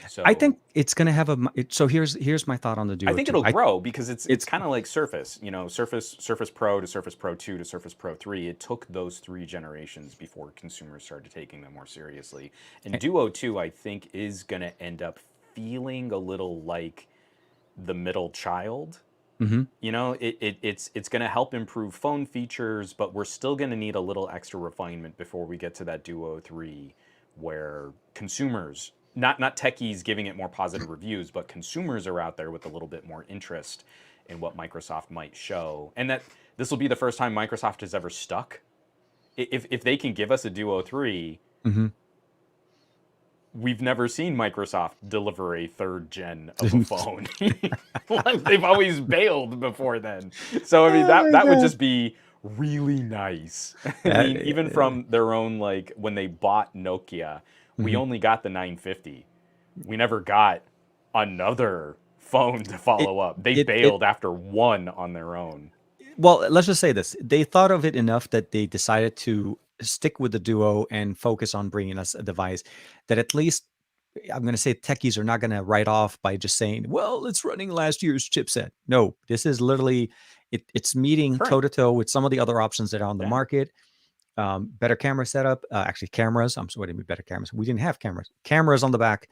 I So think it's going to have so here's my thought on the I Duo think 2. it'll grow because it's It's kind of like Surface, you know, Surface Pro to Surface Pro 2 to Surface Pro 3. It took those 3 generations before consumers started taking them more seriously. And eh, Duo 2, I think, is going to end up feeling a little like the middle child. mhm. You know, it's going to help improve phone features, but we're still going to need a little extra refinement before we get to that Duo 3 where consumers, not techies giving it more positive reviews, but consumers are out there with a little bit more interest in what Microsoft might show. And that this will be the first time Microsoft has ever stuck. If they can give us a Duo 3, Mhm. we've never seen Microsoft deliver a third gen of a phone. Like, they've always bailed before then. So I mean Oh my that would god. just be really nice. I That, mean, even from their own, like when they bought Nokia, we mhm. only got the 950. We never got another phone to It follow up. They it bailed after one on their own. well, let's just say this. They thought of it enough that they decided to stick with the Duo and focus on bringing us a device that at least I'm going to say techies are not going to write off by just saying, "Well, it's running last year's chipset." No, this is literally it's meeting toe Current. to toe with some of the other options that are on the Yeah. market. Better camera setup, actually cameras. I'm sorry, better cameras. We didn't have cameras. Cameras on the back,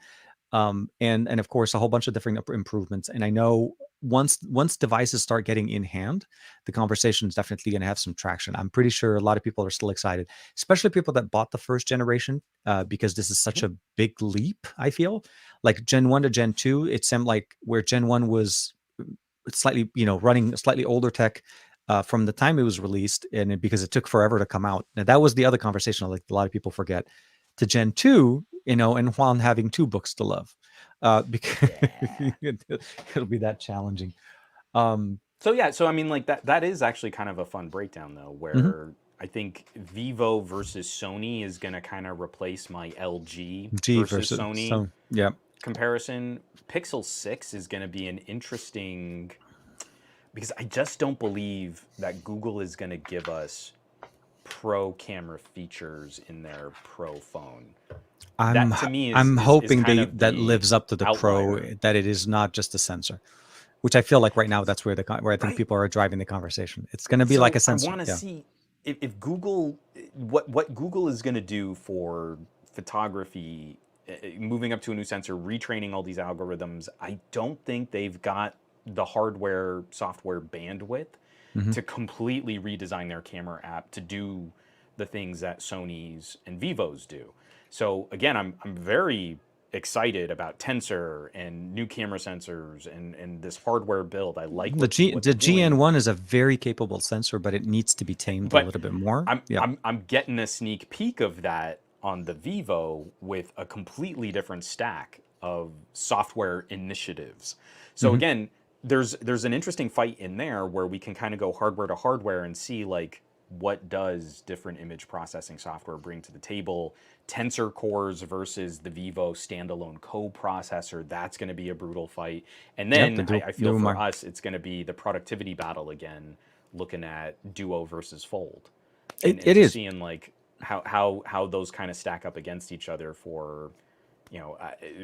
and of course a whole bunch of different improvements. And I know once devices start getting in hand, the conversation is definitely going to have some traction. I'm pretty sure a lot of people are still excited, especially people that bought the first generation, because this is such Mhm. a big leap. I feel like Gen 1 to Gen 2, it seemed like where Gen 1 was slightly, running slightly older tech from the time it was released, and because it took forever to come out. Now that was the other conversation, like a lot of people forget, to Gen 2, and Juan having 2 books to love, because Yeah. it'll be that challenging. Um, So yeah, so I mean, like that is actually kind of a fun breakdown though, mhm. where I think Vivo versus Sony is gonna kind of replace my LG G versus versus Sony so yeah. comparison. Pixel 6 is gonna be an interesting, because I just don't believe that Google is gonna give us pro camera features in their pro phone. I'm That to me I'm is hoping kind they of that the lives up to the Pro, outlier, that it is not just a sensor, which I feel like right now that's where I think right? people are driving the conversation. It's going to be like So a I sensor. want to Yeah. see if Google, what Google is going to do for photography, moving up to a new sensor, retraining all these algorithms. I don't think they've got the hardware software bandwidth Hmm. to completely redesign their camera app to do the things that Sony's and Vivo's do. So again, I'm very excited about Tensor and new camera sensors and this hardware build. I like what The they're doing, GN1 is a very capable sensor, but it needs to be tamed a but little bit more. Yeah. I'm getting a sneak peek of that on the Vivo with a completely different stack of software initiatives. So Hmm. again, there's an interesting fight in there where we can kind of go hardware to hardware and see like what does different image processing software bring to the table. Tensor cores versus the Vivo standalone co-processor, that's going to be a brutal fight. And Yep. The then dual I feel dual for mark. us, it's going to be the productivity battle again, looking at Duo versus Fold, and It just is. seeing like how those kind of stack up against each other for,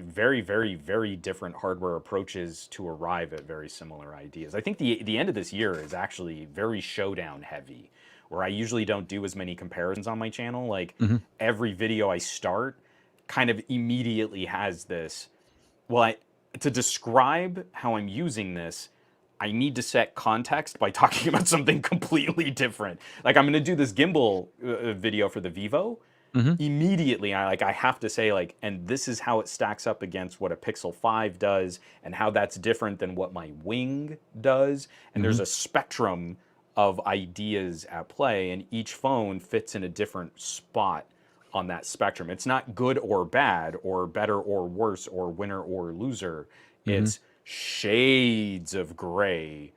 very very very different hardware approaches to arrive at very similar ideas. I think the end of this year is actually very showdown heavy, where I usually don't do as many comparisons on my channel. Like Hmm. every video I start kind of immediately has this, well, to describe how I'm using this, I need to set context by talking about something completely different. Like I'm going to do this gimbal video for the Vivo. Hmm. Immediately, I have to say like, and this is how it stacks up against what a Pixel 5 does, and how that's different than what my Wing does. And there's Hmm. a spectrum of ideas at play, and each phone fits in a different spot on that spectrum. It's not good or bad, or better or worse, or winner or loser. Hmm. It's shades of gray.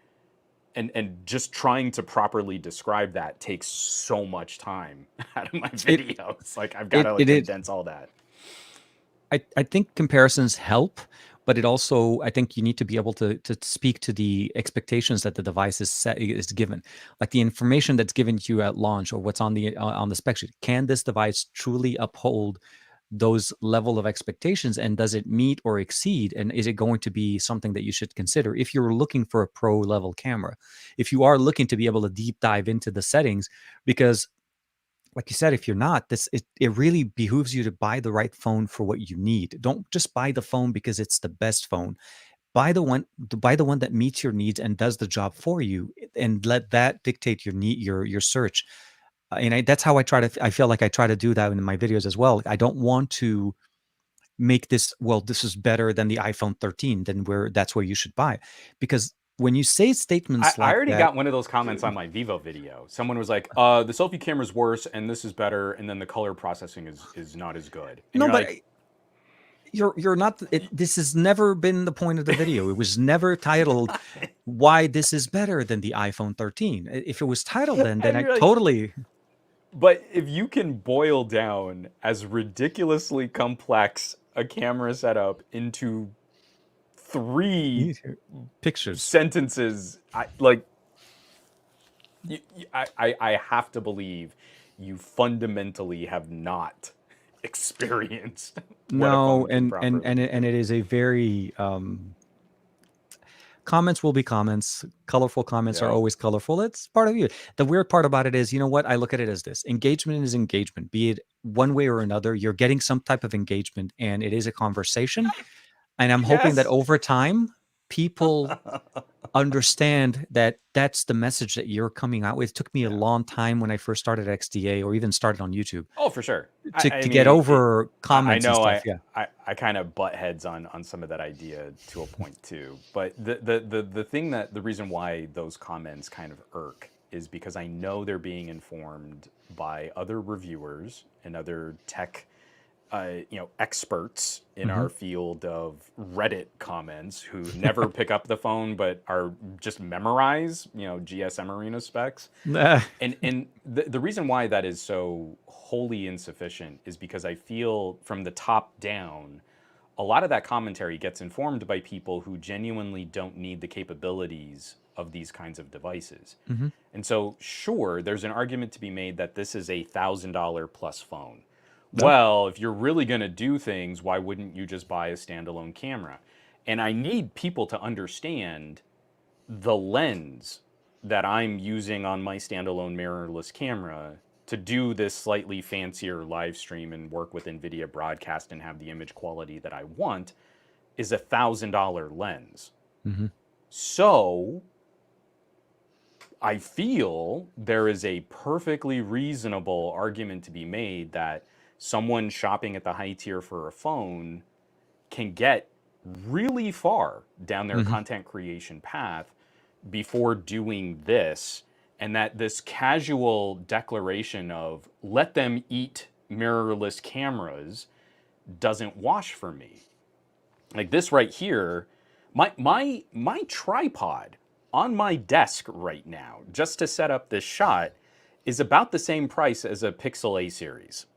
And just trying to properly describe that takes so much time out of my It videos. Like I've got to like it is. condense all that. I think comparisons help, but it also, I think you need to be able to speak to the expectations that the device is given, like the information that's given to you at launch or what's on the spec sheet. Can this device truly uphold those level of expectations, and does it meet or exceed, and is it going to be something that you should consider if you're looking for a pro level camera, if you are looking to be able to deep dive into the settings. Because like you said, if you're not, it really behooves you to buy the right phone for what you need. Don't just buy the phone because it's the best phone. Buy the one that meets your needs and does the job for you, and let that dictate your need, your search. That's how I feel like I try to do that in my videos as well. I don't want to make this, well, this is better than the iPhone 13, then that's where you should buy. Because when you say statements I like already that, got one of those comments on my Vivo video. Someone was like, the selfie camera's worse and this is better, and then the color processing is not as good. And no, you're but like, you're not, this has never been the point of the video. It was never titled why this is better than the iPhone 13. If it was titled then and I you're like, totally. but if you can boil down as ridiculously complex a camera setup into 3 Pictures. sentences, I have to believe you fundamentally have not experienced what a No, phone can properly do. and it is a very comments will be comments. Colorful comments are Yeah. always colorful. It's part of you. The weird part about it is, you know what? I look at it as this: engagement is engagement, be it one way or another. You're getting some type of engagement, and it is a conversation. And I'm hoping that Yes. over time, people understand that that's the message that you're coming out with. It took me a long time when I first started XDA, or even started on YouTube, Oh, for sure. to I get mean, over I comments and know stuff. Yeah. I kind of butt heads on some of that idea to a point too. But the thing that the reason why those comments kind of irk is because I know they're being informed by other reviewers and other tech experts in Mm-hmm. our field of Reddit comments who never pick up the phone but are just memorize, GSM Arena specs. And the reason why that is so wholly insufficient is because I feel from the top down, a lot of that commentary gets informed by people who genuinely don't need the capabilities of these kinds of devices. Mm-hmm. And so, sure, there's an argument to be made that this is a $1,000 plus phone. No. Well, if you're really going to do things, why wouldn't you just buy a standalone camera? And I need people to understand the lens that I'm using on my standalone mirrorless camera to do this slightly fancier live stream and work with NVIDIA broadcast and have the image quality that I want is a $1,000 lens. Mm-hmm. So I feel there is a perfectly reasonable argument to be made that someone shopping at the high tier for a phone can get really far down their Mm-hmm. content creation path before doing this, and that this casual declaration of let them eat mirrorless cameras doesn't wash for me. Like this right here, my tripod on my desk right now, just to set up this shot, is about the same price as a Pixel A series.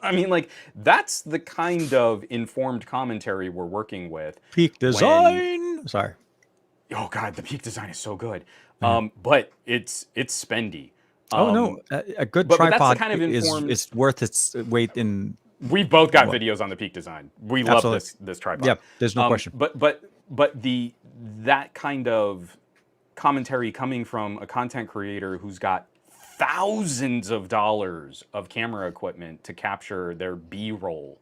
I mean, like, that's the kind of informed commentary we're working with. Peak design. Sorry. Oh God, the Peak design is so good. Yeah. But it's spendy. Oh no, a good but that's the tripod kind of informed. is worth its weight in. We both got What? videos on the Peak design. We love Absolutely. this tripod. Yep, there's no question. But that kind of commentary coming from a content creator who's got thousands of dollars of camera equipment to capture their B-roll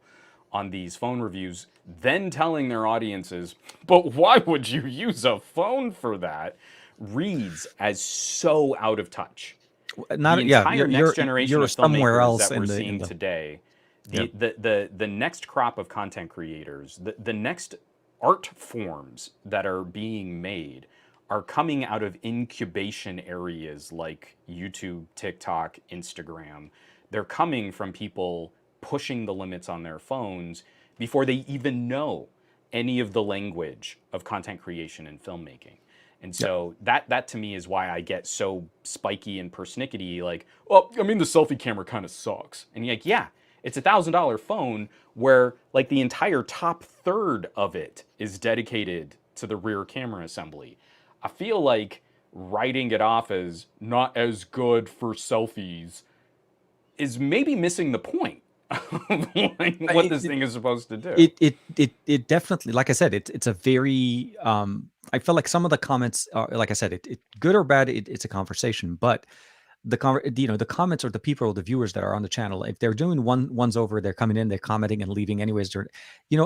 on these phone reviews, then telling their audiences, but why would you use a phone for that, reads as so out of touch. Not The yeah, entire next generation you're of somewhere filmmakers else that we're in seeing the today, Yep. the next crop of content creators, the next art forms that are being made are coming out of incubation areas like YouTube, TikTok, Instagram. They're coming from people pushing the limits on their phones before they even know any of the language of content creation and filmmaking. And so that to me is why I get so spiky and persnickety, like, well, I mean, the selfie camera kind of sucks. And you're like, yeah, it's a $1,000 phone where like the entire top third of it is dedicated to the rear camera assembly. I feel like writing it off as not as good for selfies is maybe missing the point. like I- what it, this it, thing is supposed to do. it definitely, like I said, it's a very I feel like some of the comments are, like I said, it good or bad, it's a conversation, but the comments or the people or the viewers that are on the channel, if they're doing one's over, they're coming in, they're commenting and leaving anyways, they're,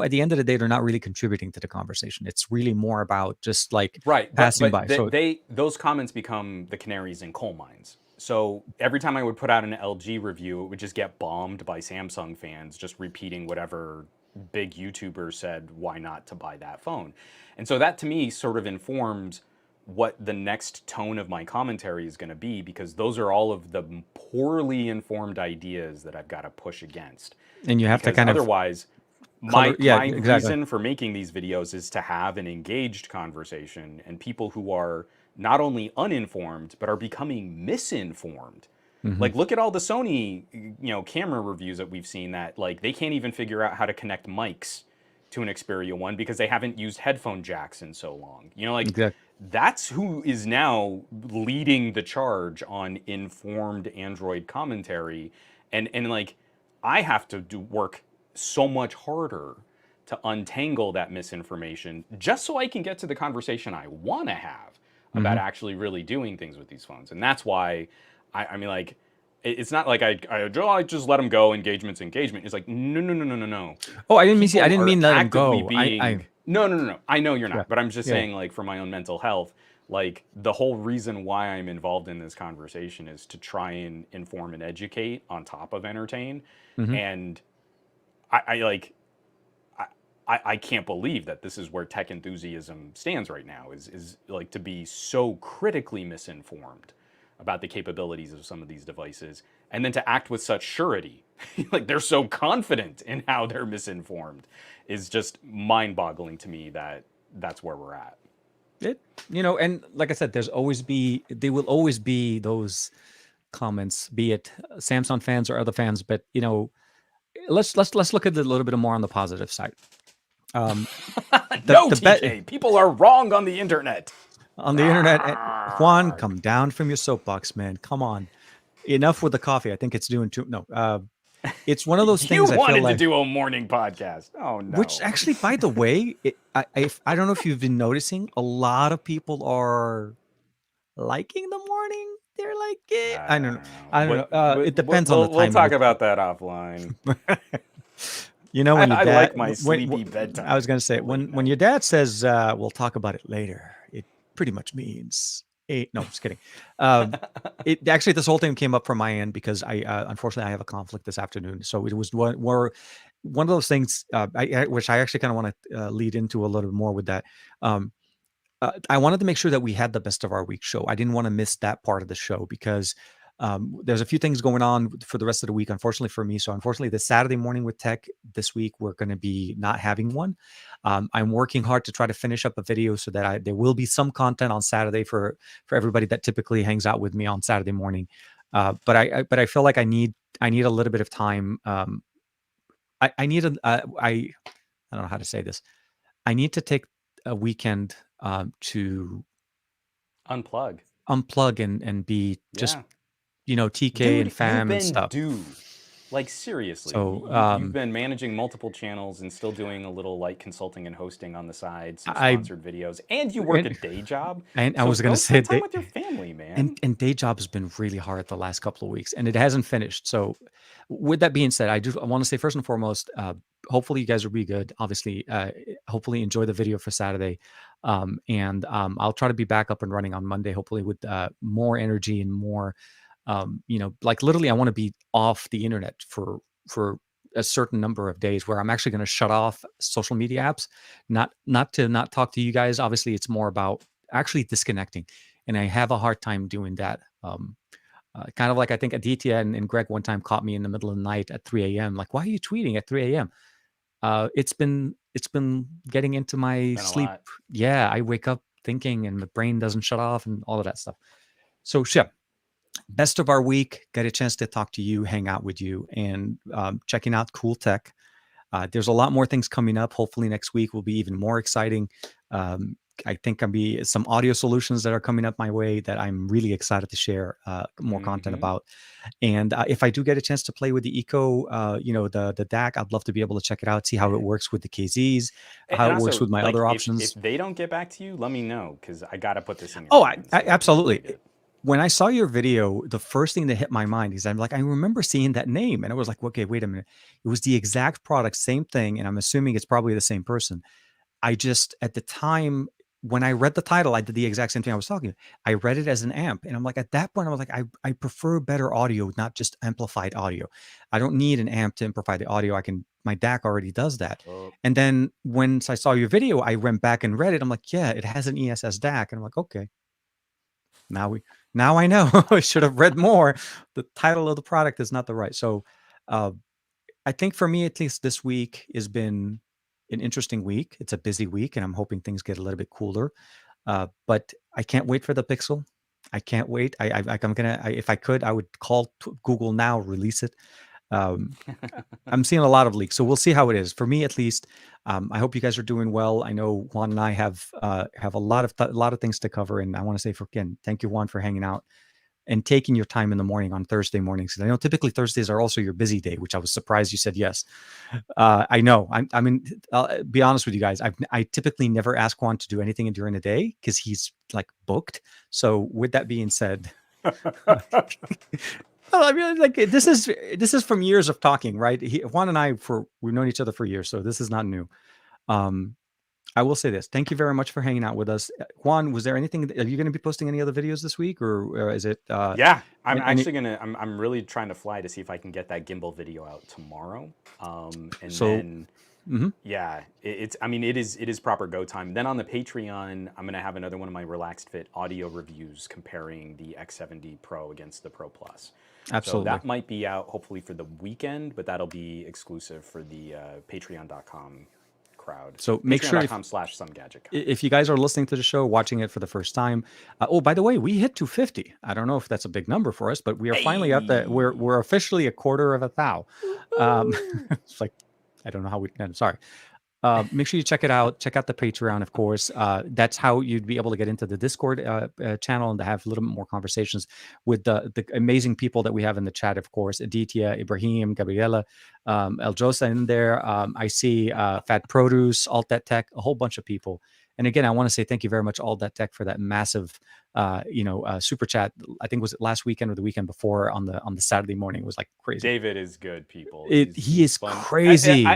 at the end of the day, they're not really contributing to the conversation. It's really more about just like Right, passing but by. So those comments become the canaries in coal mines. So every time I would put out an LG review, it would just get bombed by Samsung fans just repeating whatever big YouTuber said why not to buy that phone. And so that to me sort of informed what the next tone of my commentary is going to be, because those are all of the poorly informed ideas that I've got to push against. and you have to Because kind of otherwise color, yeah, my exactly. reason for making these videos is to have an engaged conversation, and people who are not only uninformed but are becoming misinformed. Hmm. Like, look at all the Sony, camera reviews that we've seen that like they can't even figure out how to connect mics to an Xperia 1 because they haven't used headphone jacks in so long. Like Exactly. that's who is now leading the charge on informed Android commentary, and like I have to do work so much harder to untangle that misinformation just so I can get to the conversation I want to have about Hmm. actually really doing things with these phones. And that's why I mean, like, it's not like I just let them go. Engagement's engagement. It's like, no, no, no, no, no, no. Oh, I People didn't are mean let him actively go. I being, no, no, no, no. I know you're Yeah, not, but I'm just yeah. saying, like, for my own mental health, like, the whole reason why I'm involved in this conversation is to try and inform and educate on top of entertain. Hmm. And I like, I can't believe that this is where tech enthusiasm stands right now, is like to be so critically misinformed about the capabilities of some of these devices, and then to act with such surety. Like they're so confident in how they're misinformed is just mind-boggling to me that that's where we're at. It, and like I said, there will always be those comments, be it Samsung fans or other fans. But let's look at it a little bit more on the positive side. Um, No, the bet TK, people are wrong on the internet. on the internet, Juan, come down from your soapbox, man. Come on, enough with the coffee. I think it's doing too. No, it's one of those You things. I feel wanted to like, do a morning podcast. Oh which no. actually, by the way, I don't know if you've been noticing, a lot of people are liking the morning. They're like, I don't know. I I don't don't know. know. What, It depends on the we'll time of talk the about that offline. when your I dad like my sleepy I was bedtime. gonna say, The late when your night. dad says we'll talk about it later, it pretty much means eight. No, just kidding. It actually, this whole thing came up from my end because I unfortunately I have a conflict this afternoon. So it was one of those things, which I actually kind of want to lead into a little bit more with that. Um, I wanted to make sure that we had the best of our week show. I didn't want to miss that part of the show because there's a few things going on for the rest of the week, unfortunately for me. So unfortunately, the Saturday morning with tech this week, we're going to be not having one. I'm working hard to try to finish up a video so that there will be some content on Saturday for everybody that typically hangs out with me on Saturday morning. But I feel like I need a little bit of time. I need I don't know how to say this. I need to take a weekend to Unplug. unplug and be just Yeah. TK and Dude, you've fam and been stuff. due. Like seriously, So you've been managing multiple channels and still doing a little light consulting and hosting on the side, some I sponsored videos, and you work a and, day job. and I So was gonna go say spend time day with your family, and man. and day job has been really hard the last couple of weeks, and it hasn't finished. So with that being said, I want to say first and foremost, hopefully you guys will be good. Obviously, hopefully enjoy the video for Saturday, and I'll try to be back up and running on Monday, hopefully with more energy and more, like literally, I want to be off the internet for a certain number of days where I'm actually going to shut off social media apps, not to not talk to you guys. Obviously, it's more about actually disconnecting, and I have a hard time doing that. Kind of like I think Aditya and Greg one time caught me in the middle of the night at 3 a.m. Like, why are you tweeting at 3 a.m.? It's been getting into my Been a sleep. lot. Yeah, I wake up thinking, and my brain doesn't shut off, and all of that stuff. So, yeah, best of our week. Get a chance to talk to you, hang out with you, and checking out cool tech. There's a lot more things coming up. Hopefully next week will be even more exciting. I think can be some audio solutions that are coming up my way that I'm really excited to share more content about. And if I do get a chance to play with the Ikko, the DAC, I'd love to be able to check it out, see how it works with the KZs, how And it works also, with my like, other if options. they don't get back to you, let me know, because I got to put this in your Oh, hands. So absolutely. When I saw your video, the first thing that hit my mind is I'm like, I remember seeing that name. And I was like, okay, wait a minute. It was the exact product, same thing. And I'm assuming it's probably the same person. I just, at the time, when I read the title, I did the exact same thing I was talking. I read it as an amp. And I'm like, at that point, I was like, I prefer better audio, not just amplified audio. I don't need an amp to amplify the audio. My DAC already does that. And then once I saw your video, I went back and read it. I'm like, yeah, it has an ESS DAC. And I'm like, okay. Now I know. I should have read more. The title of the product is not the right. So I think for me, at least this week has been an interesting week. It's a busy week, and I'm hoping things get a little bit cooler. But I can't wait for the Pixel. I can't wait. If I could, I would call Google now, release it. I'm seeing a lot of leaks, so we'll see how it is. For me, at least, I hope you guys are doing well. I know Juan and I have a lot of things to cover, and I want to say again, thank you, Juan, for hanging out and taking your time in the morning on Thursday mornings. I know typically Thursdays are also your busy day, which I was surprised you said yes. I know. I mean, I'll be honest with you guys. I typically never ask Juan to do anything during the day because he's like booked. So with that being said. Well, I mean, like this is from years of talking, right? Juan and we've known each other for years, so this is not new. I will say this: thank you very much for hanging out with us, Juan. Was there anything? Are you going to be posting any other videos this week, or is it? Yeah, I'm actually gonna. I'm really trying to fly to see if I can get that gimbal video out tomorrow. Yeah, I mean, it is proper go time. Then on the Patreon, I'm gonna have another one of my Relaxed Fit audio reviews comparing the X70 Pro against the Pro Plus. Absolutely. So that might be out hopefully for the weekend, but that'll be exclusive for the Patreon.com crowd. So make sure Patreon.com/somegadget. If you guys are listening to the show, watching it for the first time, by the way, we hit 250. I don't know if that's a big number for us, but we are finally at we're officially a quarter of a thou. It's like, I don't know how I'm sorry. Make sure you check it out. Check out the Patreon, of course. That's how you'd be able to get into the Discord channel and to have a little bit more conversations with the amazing people that we have in the chat, of course. Aditya, Ibrahim, Gabriela, El Josa in there. I see Fat Produce, Alt That Tech, a whole bunch of people. And again, I want to say thank you very much, Alt That Tech, for that massive, super chat. I think was it last weekend or the weekend before on the Saturday morning. It was like crazy. David is good, people. He is fun. Crazy.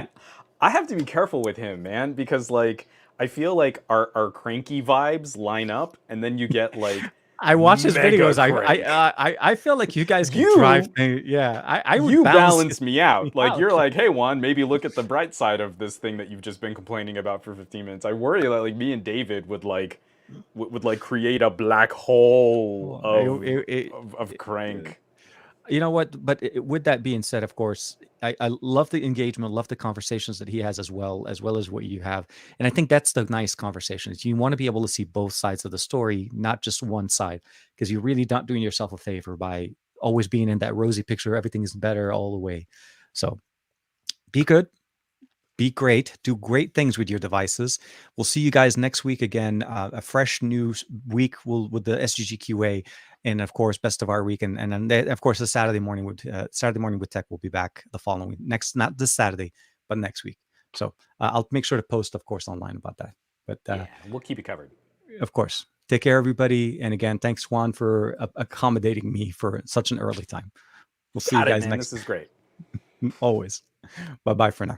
I have to be careful with him, man, because like I feel like our cranky vibes line up, and then you get like I watch his videos. I feel like you guys can drive. Yeah, I would balance me out. Like you're like, hey Juan, maybe look at the bright side of this thing that you've just been complaining about for 15 minutes. I worry that like me and David would create a black hole of crank. You know what? But with that being said, of course, I love the engagement, love the conversations that he has as well as what you have. And I think that's the nice conversation is you want to be able to see both sides of the story, not just one side, because you're really not doing yourself a favor by always being in that rosy picture. Everything is better all the way. So be good. Be great. Do great things with your devices. We'll see you guys next week again. A fresh new week with the SGGQA, and of course, best of our week. And then of course, the Saturday morning with Tech will be back the following week. Not this Saturday, but next week. So I'll make sure to post, of course, online about that. But we'll keep you covered. Of course. Take care, everybody. And again, thanks, Juan, for accommodating me for such an early time. We'll see you guys next. This is great. Always. Bye-bye for now.